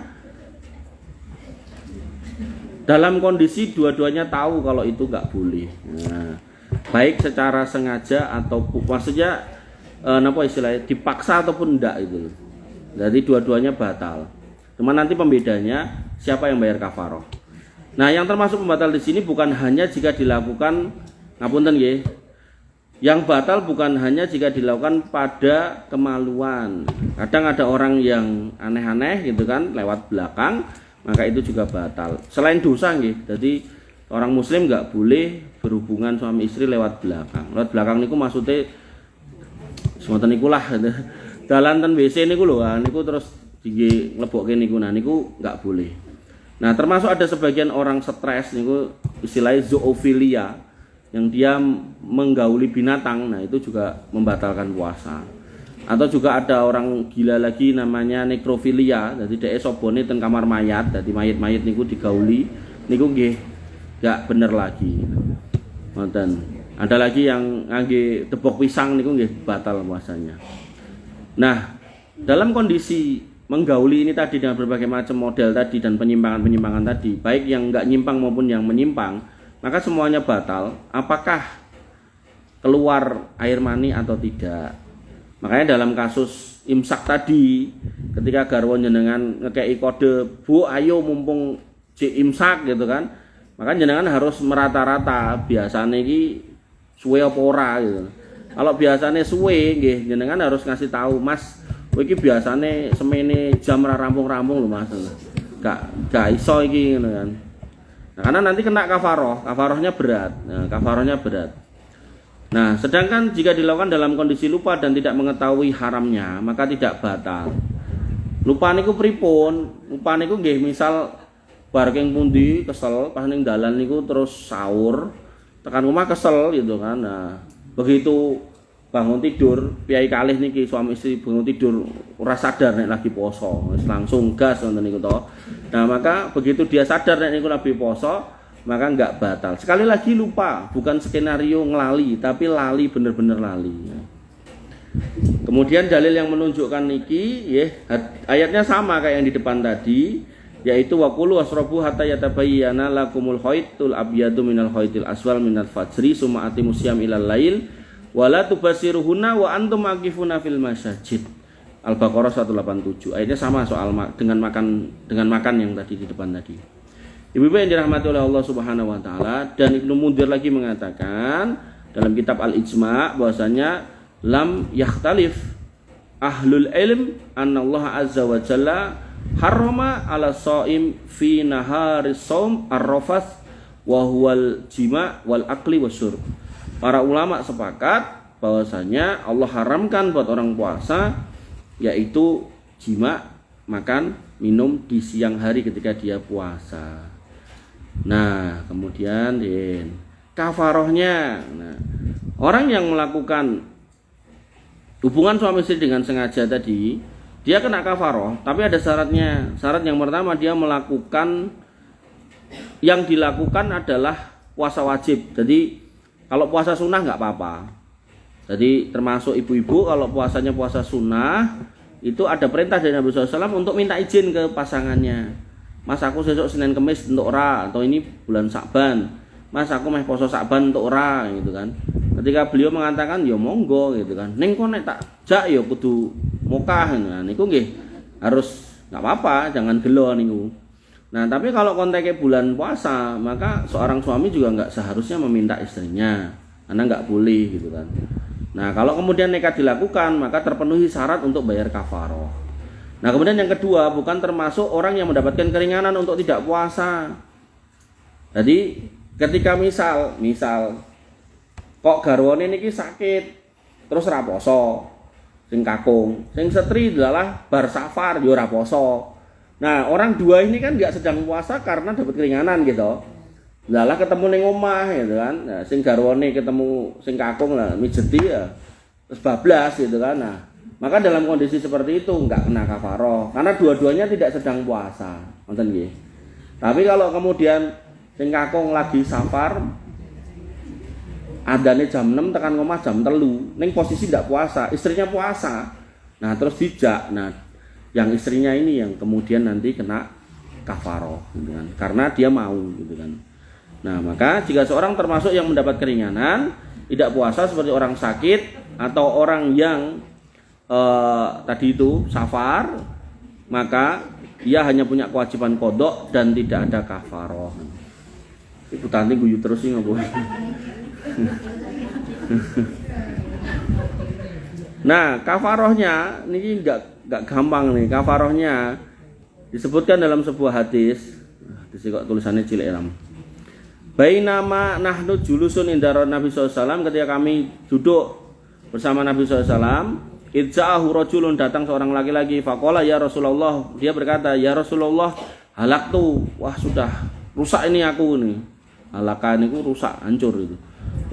dalam kondisi dua-duanya tahu kalau itu nggak boleh. Nah, baik secara sengaja atau maksudnya apa istilahnya dipaksa ataupun enggak itu. Jadi dua-duanya batal. Cuma nanti pembedanya siapa yang bayar kafaroh. Nah, yang termasuk pembatal di sini bukan hanya jika dilakukan ngapunten nggih. Yang batal bukan hanya jika dilakukan pada kemaluan. Kadang ada orang yang aneh-aneh gitu kan lewat belakang, maka itu juga batal. Selain dosa nggih. Jadi orang muslim enggak boleh berhubungan suami istri lewat belakang. Lewat belakang niku maksudnya semonten niku lah. Dalan ten WC niku lho, niku terus tinggi nglebokke niku niku enggak boleh. Nah, termasuk ada sebagian orang stres niku istilahnya zoofilia yang dia menggauli binatang. Nah, itu juga membatalkan puasa. Atau juga ada orang gila lagi namanya nekrofilia. Jadi dhek sobone ten kamar mayat, dadi mayit-mayit niku digauli. Niku nggih enggak bener lagi. Ngoten. Ada lagi yang ngangge tepok pisang niku nggih batal puasanya. Nah, dalam kondisi menggauli ini tadi dengan berbagai macam model tadi dan penyimpangan-penyimpangan tadi, baik yang enggak nyimpang maupun yang menyimpang, maka semuanya batal. Apakah keluar air mani atau tidak? Makanya dalam kasus imsak tadi, ketika garwa jenengan ngekei kode, "Bu, ayo mumpung imsak," gitu kan. Maka jenengan harus merata-rata, biasanya iki suwe apa ora gitu. Kalau biasanya suwe nggih, jenengan harus ngasih tahu, "Mas, iki biasane semene jam ra rampung-rampung lho Mas." Gak iso iki ngono kan. Nah, karena nanti kena kafarohnya berat. Nah, sedangkan jika dilakukan dalam kondisi lupa dan tidak mengetahui haramnya, maka tidak batal. Lupa niku pripun? Lupa niku nggih misal bar keng pundi kesel pas ning dalan niku terus sahur, tekan rumah kesel gitu kan. Nah, begitu bangun tidur, piyai kalih niki suami istri bangun tidur ora sadar nek lagi poso, wis langsung gas wonten niku to. Nah, maka begitu dia sadar nek niku lagi poso, maka enggak batal. Sekali lagi lupa, bukan skenario ngelali, tapi lali bener-bener lali. Kemudian dalil yang menunjukkan niki ayatnya sama kayak yang di depan tadi, yaitu waqulu wasrabu hatta yatabayyana lakumul khaytul abyadu minal khaytil aswal minal fajri summa atimus syiyam ilal lail wala tubasiruhunna wa antum aqifuna fil masajid. Al-Baqarah 187. Ayatnya sama soal dengan makan yang tadi di depan tadi. Ibu-ibu yang dirahmati oleh Allah Subhanahu wa taala, dan Ibnu Mundir lagi mengatakan dalam kitab Al-Ijma' bahwasanya lam yakhtalif ahlul ilm annallaha azza wa jalla harrama ala shaim fi naharis shaum ar-rafas wa huwal jima' wal akli wasyurb. Para ulama sepakat bahwasanya Allah haramkan buat orang puasa yaitu jima', makan, minum di siang hari ketika dia puasa. Nah, kemudian kafarohnya. Nah, orang yang melakukan hubungan suami istri dengan sengaja tadi, dia kena kafaroh, tapi ada syaratnya. Syarat yang pertama, dia melakukan, yang dilakukan adalah puasa wajib. Jadi kalau puasa sunnah nggak apa-apa. Jadi termasuk ibu-ibu kalau puasanya puasa sunnah, itu ada perintah dari Nabi SAW untuk minta izin ke pasangannya. Mas, aku besok Senin Kemis untuk ora, atau ini bulan Sa'ban. Mas, aku meh poso Sa'ban untuk ora, gitu kan. Ketika beliau mengatakan ya monggo, gitu kan. Ning kok nek tak jak ya kudu mokah. Nah, niku nggih harus enggak apa-apa, jangan gelo niku. Nah, tapi kalau konteksnya bulan puasa, maka seorang suami juga enggak seharusnya meminta istrinya, karena enggak boleh, gitu kan. Nah, kalau kemudian nekat dilakukan, maka terpenuhi syarat untuk bayar kafaroh. Nah, kemudian yang kedua, bukan termasuk orang yang mendapatkan keringanan untuk tidak puasa. Jadi ketika misal kok garwane niki sakit terus ora poso, sing kakung, sing setri adalah bar safar yo ora poso. Nah, orang dua ini kan enggak sedang puasa karena dapat keringanan gitu. Lah ketemu ning omah gitu kan. Nah, sing garwane ketemu sing kakung lah mijeti ya terus bablas gitu kan. Nah, maka dalam kondisi seperti itu enggak kena kafaroh karena dua-duanya tidak sedang puasa. Ngoten nggih. Tapi kalau kemudian sing kakung lagi safar, adane jam 6 tekan omah jam 3, ning posisi ndak puasa, istrinya puasa. Nah, terus dijak. Nah, yang istrinya ini yang kemudian nanti kena kafaroh gitu kan. Karena dia mau gitu kan. Nah, maka jika seorang termasuk yang mendapat keringanan, tidak puasa seperti orang sakit atau orang yang tadi itu safar, maka ia hanya punya kewajiban qadha dan tidak ada kafaroh. Ibu Tanti guyu terus sih ngopo. Nah, kafarohnya ini enggak gampang nih. Kafarohnya disebutkan dalam sebuah hadis. Hadis kok tulisannya cilik ram. Bainama nahnu julusun inda Nabi SAW, ketika kami duduk bersama Nabi SAW, idza'ahu rajulun, datang seorang laki-laki, faqala ya Rasulullah, dia berkata, ya Rasulullah, halaktu, wah sudah rusak ini aku nih. Halaka niku rusak, hancur itu.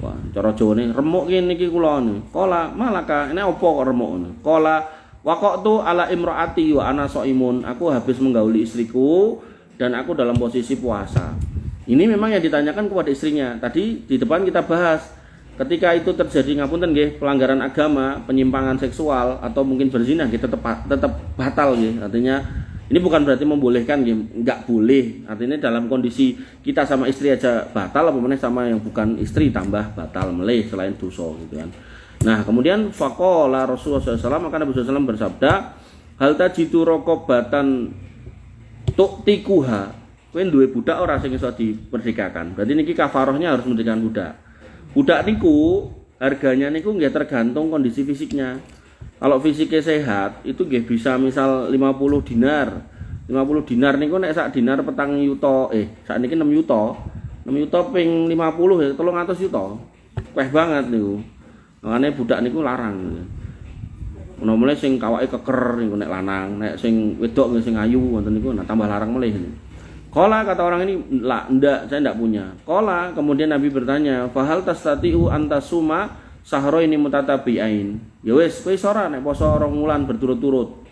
Wah, cara Jawane remuk niki kula nih. Qala malaka, ini apa kok remuk ngono? Qala waqatu ala imraati wa ana shaimun, aku habis menggauli istriku dan aku dalam posisi puasa. Ini memang yang ditanyakan kepada istrinya. Tadi di depan kita bahas, ketika itu terjadi ngapunten nggih, pelanggaran agama, penyimpangan seksual atau mungkin berzina, kita tetap batal nggih. Artinya ini bukan berarti membolehkan nggih, enggak boleh. Artinya dalam kondisi kita sama istri aja batal, apa meneh sama yang bukan istri tambah batal meleh selain dosa gitu kan. Nah, kemudian faqala Rasulullah SAW, maka Nabi SAW bersabda, hal tajidu raqabatan tu'tikuha. Kowe duwe budak ora sing iso diperdekakan. Berarti niki kafarohnya harus merdekakan budak. Budak niku harganya niku nggih tergantung kondisi fisiknya. Kalau fisiknya sehat itu nggih bisa misal 50 dinar. 50 dinar niku nek sak dinar petang yuta, sakniki 6 yuta. 6 yuta ping 50 ya 300 yuta. Weh banget niku. Makane budak niku larang. Ono mulai sing kawake keker niku nek lanang, nek sing wedok nggih sing ayu wonten niku tambah larang melih. Qala, kata orang ini, lah enggak, saya enggak punya. Qala, kemudian Nabi bertanya, fahal tastati'u antasuma sahroini mutatabi'ain. Ya wis, kowe ora nek poso 2 wulan berturut-turut.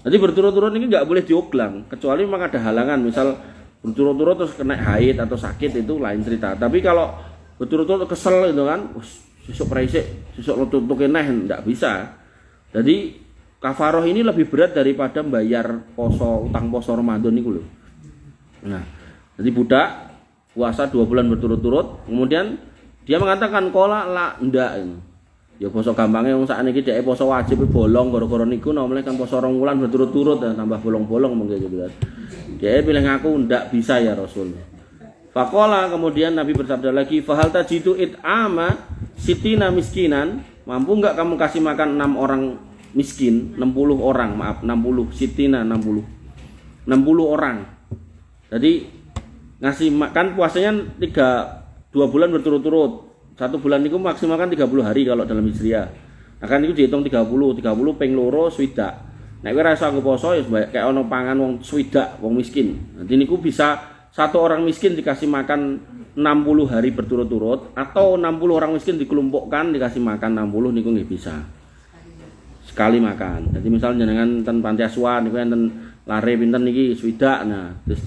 Jadi berturut-turut ini enggak boleh dioglang, kecuali memang ada halangan, misal berturut-turut terus kena haid atau sakit, itu lain cerita. Tapi kalau berturut-turut kesel itu kan, sesuk praisik, sesuk nutuke neh, enggak bisa. Jadi kafaroh ini lebih berat daripada bayar poso, utang poso Ramadan niku lho. Nah, jadi budak puasa 2 bulan berturut-turut, kemudian dia mengatakan kola la ndak. Ya poso gampangnya wong sakniki dhek poso wajib bolong gara-gara niku nomene kan poso 2 bulan berturut-turut tambah bolong-bolong mengko gitu kan. Dia pilih ngaku ndak bisa ya Rasul. Faqala, kemudian Nabi bersabda lagi, fahal tajidu it'ama sitina miskinan, mampu enggak kamu kasih makan 6 orang miskin 60 orang, maaf 60 sitina 60 orang. Jadi ngasih makan puasanya 2 bulan berturut-turut. 1 bulan itu maksimalkan 30 hari kalau dalam hijriah. Nah kan itu dihitung 30 ping loro swidak. Nek kowe ra iso anggo poso ya kayak ono pangan wong swidak, wong miskin. Nanti niku bisa 1 orang miskin dikasih makan 60 hari berturut-turut atau 60 orang miskin dikelompokkan dikasih makan 60 niku nggih bisa. Sekali makan. Jadi misalnya jenengan ten panti asuhan niku enten lare pinten niki swidak. Nah, terus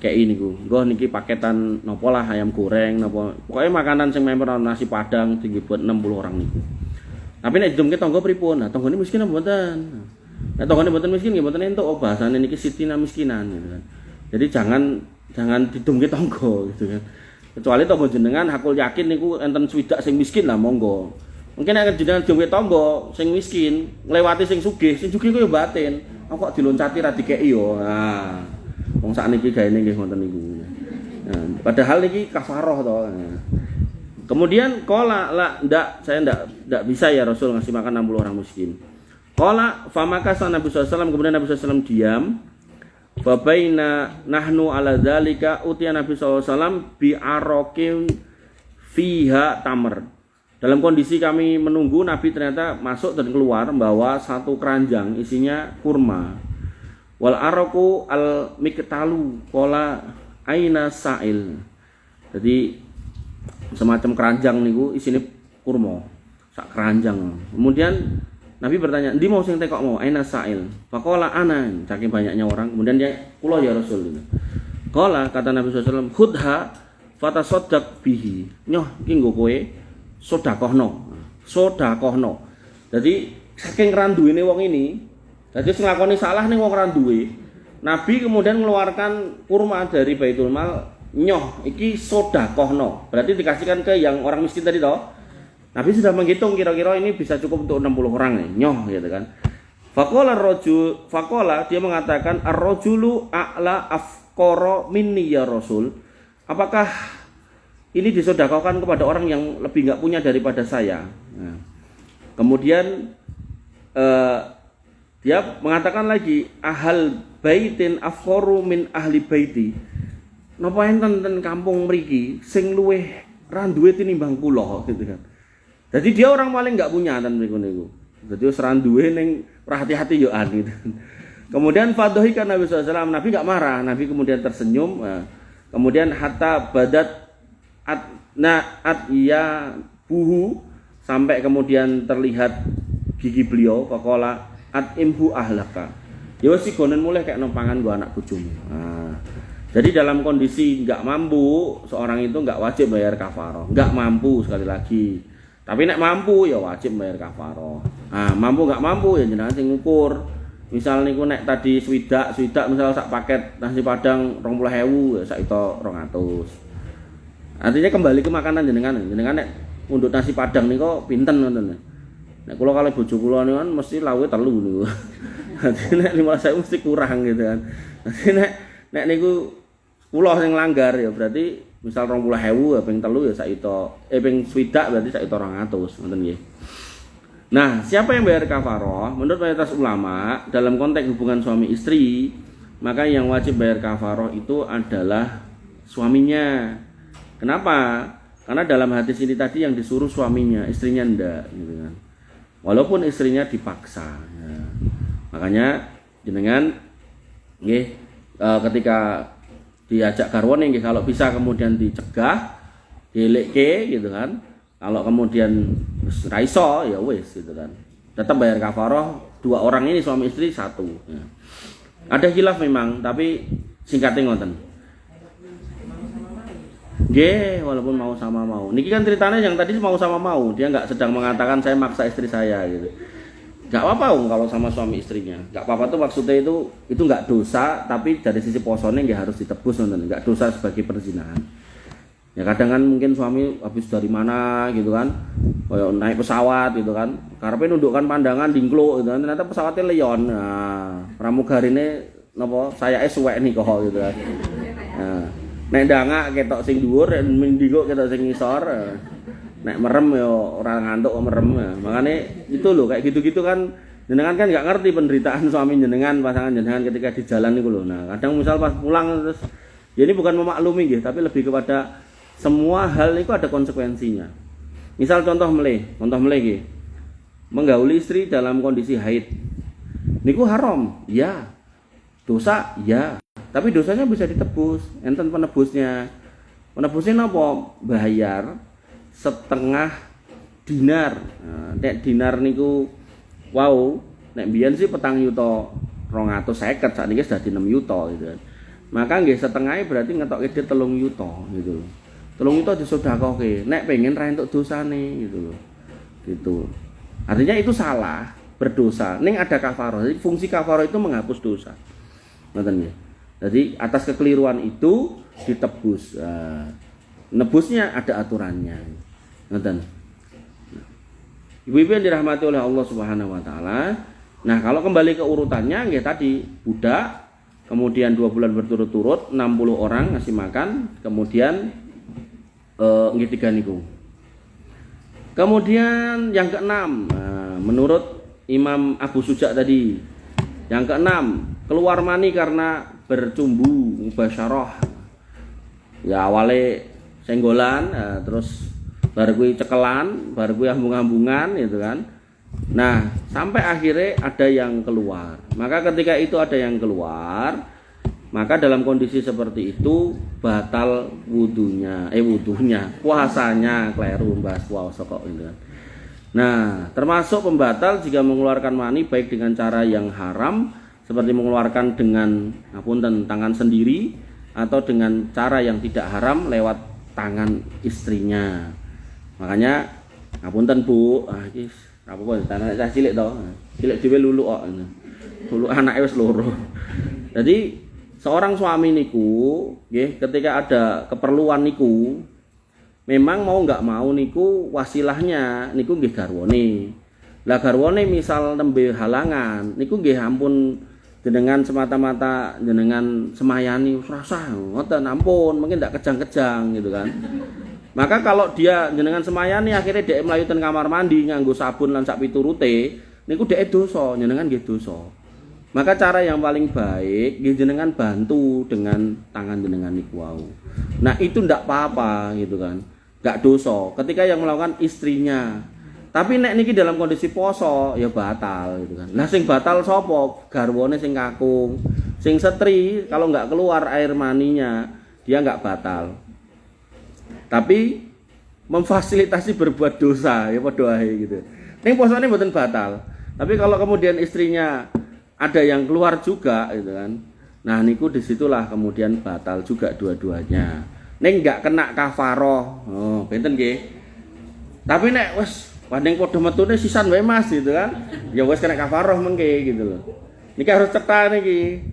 kayak ini niku. Nggo niki paketan nopo lah ayam goreng nopo. Pokoknya makanan sing memper nasi padang tinggi buat 60 orang niku. Tapi nek dijumke tangga pripun? Nah, tanggane miskin apa mboten? Nek tanggane mboten miskin nggih mboten entuk bahasane niki sitina miskinan gitu kan. Jadi jangan didumke tangga gitu kan. Kecuali tangga jenengan hakul yakin niku enten swidak sing miskin lah monggo. Mungkin nek jenengan didumke tangga sing miskin nglewati sing sugih ku ya batin. Kok diloncati ra dikeki yo. Nah, wong sakniki gaene nggih ngoten niku. Nah, padahal niki kafaroh to. Nah. Kemudian qala la saya ndak bisa ya Rasul ngasih makan 60 orang miskin. Qala famakasa Nabi SAW, kemudian Nabi SAW diam. Babaina nahnu ala dzalika utiya Nabi SAW bi arokin fiha tamr. Dalam kondisi kami menunggu, Nabi ternyata masuk dan keluar membawa 1 keranjang isinya kurma. Wal araku al miktalu qala aina sa'il. Jadi semacam keranjang niku isine kurma, sak keranjang. Kemudian Nabi bertanya, "Ndi mau sing tekok mau? Aina sa'il?" Faqala ana, saking banyaknya orang. Kemudian dia, "Kula ya Rasul." Qala kata Nabi SAW, "Khudha fatasaddaq bihi." Nyoh iki nggo kowe sedekahno. Sedekahno. Jadi saking randuwene wong ini, dadi sing nglakoni salah ning wong randuwe. Nabi kemudian mengeluarkan kurma dari Baitul Mal. Nyoh iki sedekahno. Berarti dikasihkan ke yang orang miskin tadi toh. Nabi sudah menghitung kira-kira ini bisa cukup untuk 60 orang nih. Nyoh gitu kan. Faqala dia mengatakan ar-rajulu a'la afqara minni ya Rasul. Apakah ini disedekahkan kepada orang yang lebih enggak punya daripada saya? Nah. Kemudian dia mengatakan lagi ahal baitin afqaru min ahli baiti. Napa enten ten kampung mriki sing luweh randuwe tinimbang kula gitu kan. Jadi dia orang paling enggak punya ten mriku niku. Jadi wis randuwe ning hati-hati yo an gitu. Kemudian fadhika Nabi SAW, Nabi enggak marah, Nabi kemudian tersenyum. Kemudian hatta badat ya buhu sampai kemudian terlihat gigi beliau faqala imhu ahlaka. Ya wis sigonen mulih kek nompangan gua anak bojomu. Nah, jadi dalam kondisi nggak mampu, seorang itu nggak wajib bayar kafaroh. Nggak mampu sekali lagi. Tapi nek mampu ya wajib bayar kafaroh. Nah, mampu nggak mampu ya jenengan sing ngukur. Misal niku nek tadi swidak misal sak paket nasi padang 20.000 ya sak itu 200. Artinya kembali ke makanan jenengan. Jenengan nek untuk nasi padang niku pinten ngoten. Nek kula kali bojo kula niku kan mesti lawe 3 niku. Dadi nek 15.000 mesti kurang gitu kan. Dadi nek niku kula sing langgar ya berarti misal 20.000 ya ping 3 ya sak itu ping swidak berarti sak itu 200 ngoten nggih. Nah, siapa yang bayar kafaroh? Menurut mayoritas ulama dalam konteks hubungan suami istri, maka yang wajib bayar kafaroh itu adalah suaminya. Kenapa? Karena dalam hadis ini tadi yang disuruh suaminya, istrinya ndak gitu kan. Walaupun istrinya dipaksa. Ya. Makanya jenengan nggih ketika diajak garwane nggih kalau bisa kemudian dicegah, dielekke gitu kan. Kalau kemudian ra iso ya wis gitu kan. Tetap bayar kafaroh 2 orang ini suami istri 1 ya. Ada khilaf memang tapi singkatnya ngoten. Nggih, walaupun mau sama mau. Niki kan ceritanya yang tadi mau sama mau, dia enggak sedang mengatakan saya maksa istri saya gitu. Enggak apa-apa kalau sama suami istrinya. Enggak apa-apa tuh maksudnya itu enggak dosa, tapi dari sisi posone nggih harus ditebus nonton. Enggak dosa sebagai perzinahan. Ya kadang kan mungkin suami habis dari mana gitu kan. Kayak naik pesawat gitu kan. Karepe nundukkan pandangan dingkluk gitu kan. Ternyata pesawatnya leyon. Nah, pramugarine napa sayae suwek nih kok gitu kan. Nah, nek ndangak ketok sing dhuwur, mendinggo ketok sing ngisor. Nek merem ya ora ngantuk merem. Makane itu loh kayak gitu-gitu kan jenengan kan nggak ngerti penderitaan suami jenengan, pasangan jenengan ketika di jalan niku lho. Nah, kadang misal pas pulang terus ya ini bukan memaklumi nggih, tapi lebih kepada semua hal itu ada konsekuensinya. Misal contoh meleh nggih. Menggauli istri dalam kondisi haid. Niku haram, ya. Dosa, ya. Tapi dosanya bisa ditebus, enten penebusnya. Penebusnya napa? Bayar setengah dinar. Nah, nek dinar niku wow, nek biyen sih 4 yuta 250, sakniki wis dadi 6 yuta gitu kan. Maka nggih setengahnya berarti ngetokke dia 3 yuta gitu loh. 3 yuta disedekahke. Nek pengen ra entuk dosane gitu loh. Gitu. Artinya itu salah, berdosa. Ning ada kafaroh. Jadi fungsi kafaroh itu menghapus dosa. Ngoten nggih. Jadi atas kekeliruan itu ditebus. Nebusnya ada aturannya. Ngoten. Ibu-ibu yang dirahmati oleh Allah Subhanahu wa taala. Nah, kalau kembali ke urutannya nggih tadi budak, kemudian 2 bulan berturut-turut 60 orang ngasih makan, kemudian nggih 3 niku. Kemudian yang keenam, menurut Imam Abu Suja tadi, yang keenam keluar mani karena bercumbu mubasyarah. Ya awale senggolan, terus bar kuwi cekelan, bar kuwi ambung-ambungan gitu kan. Nah, sampai akhirnya ada yang keluar. Maka ketika itu ada yang keluar, maka dalam kondisi seperti itu batal wudunya, puasanya, kleru mbahas puasa kok gitu kan. Nah, termasuk pembatal jika mengeluarkan mani baik dengan cara yang haram seperti mengeluarkan dengan tangan sendiri atau dengan cara yang tidak haram lewat tangan istrinya. Makanya ngapunten Bu, iki apa tanah cah cilik to. Cilik dhewe lulu kok. Lulu anake wis loro. Jadi seorang suami niku nggih ketika ada keperluan niku memang mau enggak mau niku wasilahnya niku nggih garwane. Lah garwane misal nembe halangan niku nggih ampun jenengan semata-mata jenengan semayani rasa ngoten ampun mungkin ndak kejang-kejang gitu kan. Maka kalau dia jenengan semayani akhirnya dhek mlayu ten kamar mandi nganggo sabun lan sak piturute niku dhek dosa, jenengan nggih dosa. Maka cara yang paling baik nggih jenengan bantu dengan tangan jenengan niku wau. Nah, itu ndak apa-apa gitu kan. Enggak dosa ketika yang melakukan istrinya. Tapi nek niki dalam kondisi poso ya batal gitu kan. Lah sing batal sapa? Garwane sing kakung. Sing setri kalau enggak keluar air maninya dia enggak batal. Tapi memfasilitasi berbuat dosa ya padha ae gitu. Ning posone mboten batal. Tapi kalau kemudian istrinya ada yang keluar juga gitu kan. Nah, niku disitulah kemudian batal juga dua-duanya. Ning enggak kena kafaroh. Oh, benten nggih. Tapi nek wis banding padha metune sisan wae Mas gitu kan. Ya wis kena kafaroh mengke gitu loh. Niki harus cetha niki.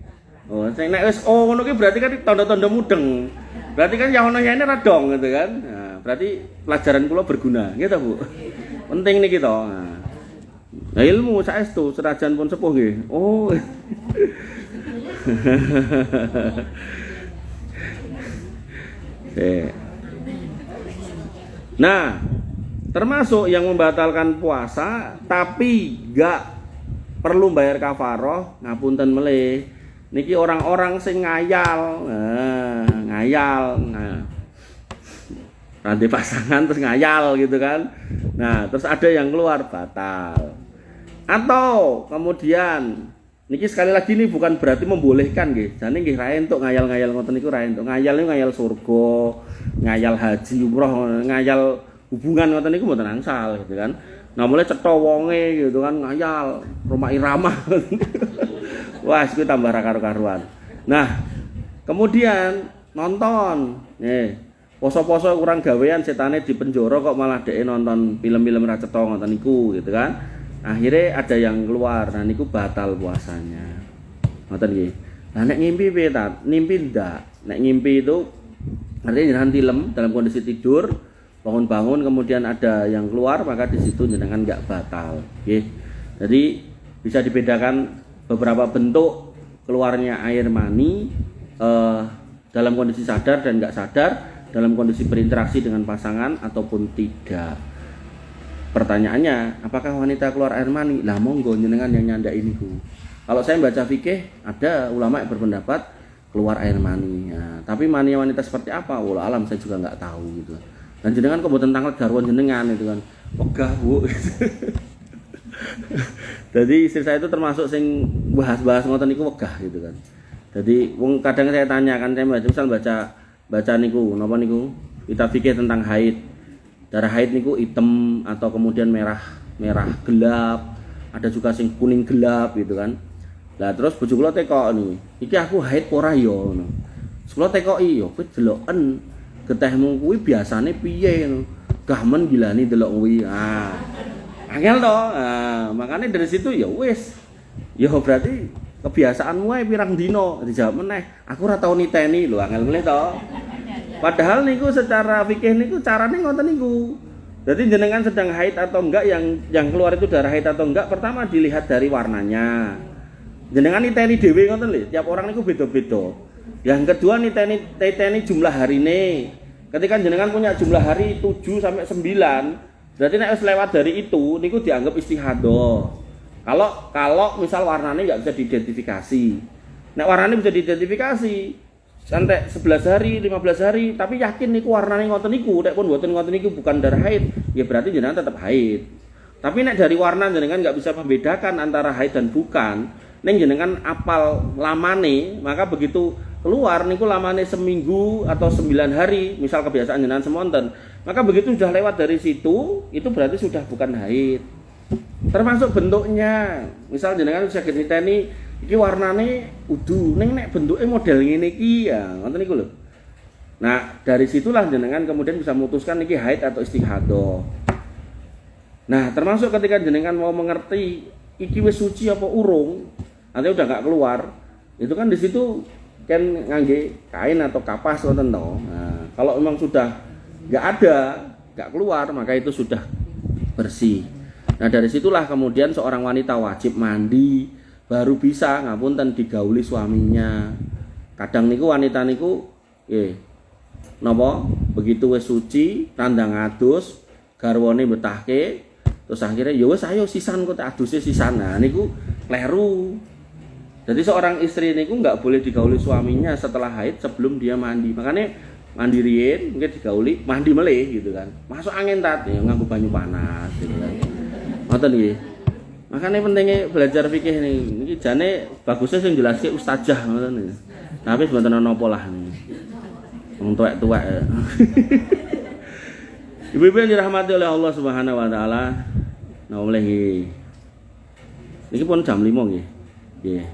Oh, sing nek wis ngono ki berarti kan tanda-tanda mudeng. Berarti kan yang ono yene radong gitu kan. Nah, berarti pelajaran kula berguna, gitu Bu. Penting niki to. Nah, ilmu saestu senajan pun sepuh nggih. Oh. Nah, termasuk yang membatalkan puasa tapi enggak perlu bayar kafaroh, ngapunten melih. Niki orang-orang sing ngayal. Rantai pasangan terus ngayal gitu kan. Nah, terus ada yang keluar batal. Atau kemudian niki sekali lagi ini bukan berarti membolehkan nggih. Jane nggih ra entuk ngayal-ngayal ngoten niku ra entuk. Ngayal niku ngayal surga, ngayal haji umroh, ngayal hubungan ngoten niku mboten angsal gitu kan. Nah, mulai cetha wonge gitu kan ngayal rumah irama. Wah, itu tambah ra karo-karuan. Nah, kemudian nonton. Poso-poso kurang gawean setane di penjara kok malah dhek nonton film-film ra cetha ngoten niku gitu kan. Akhirnya ada yang keluar, nah niku batal puasanya. Ngoten nggih. Lah nek ngimpi piye ta? Ngimpi ndak. Nek ngimpi itu artinya jenengan tilem dalam kondisi tidur, bangun-bangun kemudian ada yang keluar, maka di situ jenengan enggak batal. Nggih. Jadi bisa dibedakan beberapa bentuk keluarnya air mani dalam kondisi sadar dan enggak sadar, dalam kondisi berinteraksi dengan pasangan ataupun tidak. pertanyaannya, apakah wanita keluar air mani? Lah monggo jenengan yang nyandai niku. Kalau saya baca fikih, ada ulama yang berpendapat keluar air mani. Nah, tapi mani wanita seperti apa? Wallah alam saya juga nggak tahu gitu. Dan jenengan kok mboten tanglet garwan jenengan itu kan. Wegah, Bu. Jadi istri saya itu termasuk sing bahas-bahas ngoten niku wegah gitu kan. Jadi wong kadang saya tanya kan, saya baca niku napa niku kitab fikih tentang haid. Darah haid niku hitam atau kemudian merah gelap, ada juga sing kuning gelap gitu kan. Lah terus bojo kula teko niku, iki aku haid ora ya ngono. Kula tekoki yo kowe deloken getehmu kuwi biasane piye ngono. Gah men gilani delok kuwi. Angel to. Makanya dari situ ya wis. Ya berarti kebiasaanmu ae pirang dino dijawab meneh. Aku ora tau niteni lho angel meneh to. Padahal niku secara fikih niku carane ngoten niku. Jadi jenengan sedang haid atau enggak, yang keluar itu darah haid atau enggak, pertama dilihat dari warnanya. Jenengan niteni dhewe ngoten lho, tiap orang niku beda-beda. Yang kedua niteni jumlah harine. Ketika jenengan punya jumlah hari 7 sampai 9, berarti nek wis lewat dari itu niku dianggap istihadah. Kalau misal warnanya nggak bisa diidentifikasi. Nek warnanya bisa diidentifikasi sampai 11 hari, 15 hari, tapi yakin niku warnanya ngoten niku, nek pun mboten ngoten niku bukan darah haid, ya berarti jenengan tetap haid. Tapi nek dari warna jenengan nggak bisa membedakan antara haid dan bukan, nek jenengan apal lamane, maka begitu keluar niku lamane seminggu atau 9 hari, misal kebiasaan jenengan semonten, maka begitu sudah lewat dari situ, itu berarti sudah bukan haid. Termasuk bentuknya, misal jenengan saged niteni iki warnane udu, nek bentuknya model ngene iki ya, ngoten niku lho. Nah, dari situlah jenengan kemudian bisa memutuskan iki haid atau istihadah. Nah, termasuk ketika jenengan mau mengerti iki wis suci apa urung, nanti udah enggak keluar, itu kan di situ kan ngangge kain atau kapas ngoten to. Nah, kalau memang sudah enggak keluar, maka itu sudah bersih. Nah, dari situlah kemudian seorang wanita wajib mandi baru bisa ngapunten digauli suaminya. Kadang niku wanita niku napa begitu wis suci tandang adus garwane betahke terus akhirnya ya wis ayo sisan kok aduse sisan. Nah niku kleru. Jadi seorang istri niku enggak boleh digauli suaminya setelah haid sebelum dia mandi. Makanya mandi riyen mungkin digauli mandi meleh gitu kan. Masuk angin tat ya nganggo banyu panas gitu kan. Ngoten nggih. Makanya pentingnya belajar fikih ini jane bagusnya sing jelaske ustazah ngoten niku. Tapi mboten ana apa lah niku. Wong tuwek-tuwek. Ibu-ibu yang dirahmati oleh Allah Subhanahu wa taala. Nah, oleh nggih. Niki pun jam 5 nggih. Nggih.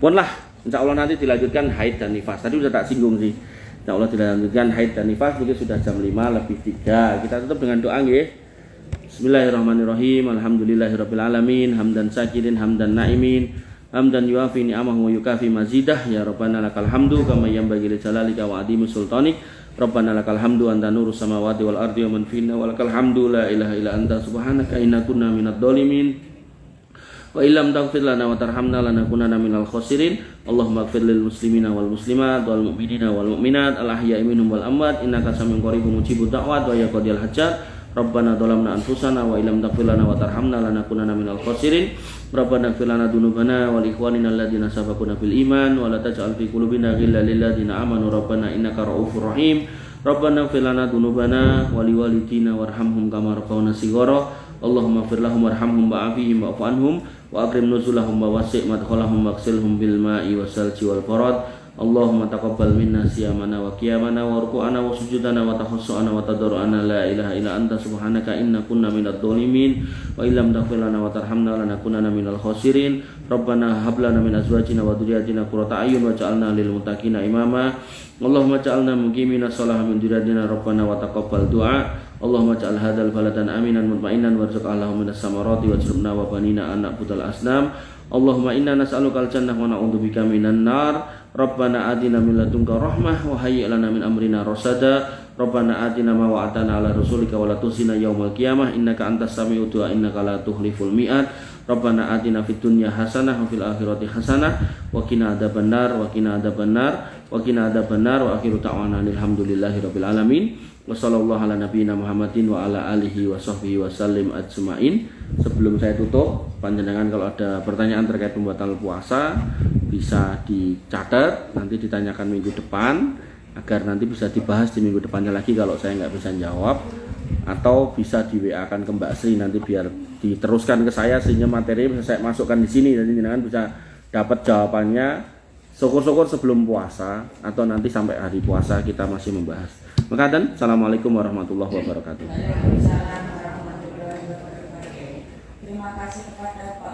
Pun lah, insyaallah nanti dilanjutkan haid dan nifas. Tadi sudah tak singgung sih. Insyaallah dilanjutkan haid dan nifas mungkin sudah jam 5:03. Kita tutup dengan doa nggih. Bismillahirrahmanirrahim. Alhamdulillahirabbil alamin. Hamdan syakirin, hamdan naimin, hamdan yuafi ni'amahu wa yukafi mazidah. Ya Rabbana lakal hamdu kama yanbaghi li jalalika wa adimi sultanik. Rabbana lakal hamdu anta nurus samawati wal ardi wa man finna wa lakal hamdu la ilaha illa anta subhanaka inna kunna minadh dhalimin. Wa illam taghfir lana wa tarhamna lanakunanna minal khasirin. Allahumma ighfir lil muslimina wal muslimat wal mu'minina wal mu'minat al ahya'i minhum wal amwat innaka samiun qaribun mujibud da'wat wa ya qadiyal hajat. Rabbana dhalamna anfusana wa illam taghfir lana wa tarhamna lanakunanna minal khasirin. Rabbana ighfir lana dzunubana wal ikhwanina alladziina sabaquna bil iman wa la taj'al fi qulubina ghillan lil ladziina amanu rabbana innaka ra'ufur rahim. Rabbana ighfir lana dzunubana wa liwalidina warhamhum kama rabbawna shighara. Allahumma ighfir lahum warhamhum wa'afihim wa'fu anhum wa akrim nuzulahum wa wasi' madkhalahum waghsilhum bil ma'i wasalji wal farad. Allahumma taqabbal minna siyamana wa qiyamana wa ruku'ana wa sujudana wa tahassu'ana wa tadarru'ana la ilaha illa anta subhanaka inna kunna minadh dhalimin wa illam taghfir lana wa tarhamna lanakunanna minal khasirin. Rabbana hab lana min azwajina wa dhurriyyatina qurrata a'yun waj'alna lil muttaqina imama. Allahumma ja'alna muqimina sholaha min dhurriyyatina rabbana wa taqabbal du'a. Allahumma ja'al hadzal baladan aminan mutmainan warzuq Allahumma minas samarati waj'alna wa banina anak putal asnam. Allahumma inna nas'aluka al-jannah wa na'udzubika minan nar. Rabbana atina min ladunka rahmah wa hayyi' lana min amrina rasada. Rabbana atina ma wa'adtana ala rasulika wa la tukhzina yaumal qiyamah innaka antas sami'ud du'a innaka la tukhliful mi'ad. Rabbana atina fid dunya hasanah wa fil akhirati hasanah wa qina adzabannar wa qina adzabannar wa qina adzabannar wa akhiru ta'wana alhamdulillahi rabbil alamin. Wassallallahu ala nabiyina Muhammadin wa ala alihi wa sahbihi wa sallim ajma'in. Sebelum saya tutup, panjenengan kalau ada pertanyaan terkait pembatal puasa bisa dicatat, nanti ditanyakan minggu depan agar nanti bisa dibahas di minggu depannya lagi kalau saya nggak bisa jawab, atau bisa di WA kan ke Mbak Sri nanti biar diteruskan ke saya sehingga materi bisa saya masukkan di sini, nanti jenengan bisa dapat jawabannya syukur-syukur sebelum puasa atau nanti sampai hari puasa kita masih membahas. Maka dan assalamualaikum warahmatullahi wabarakatuh. Waalaikumsalam warahmatullahi wabarakatuh. Terima kasih kepada Pak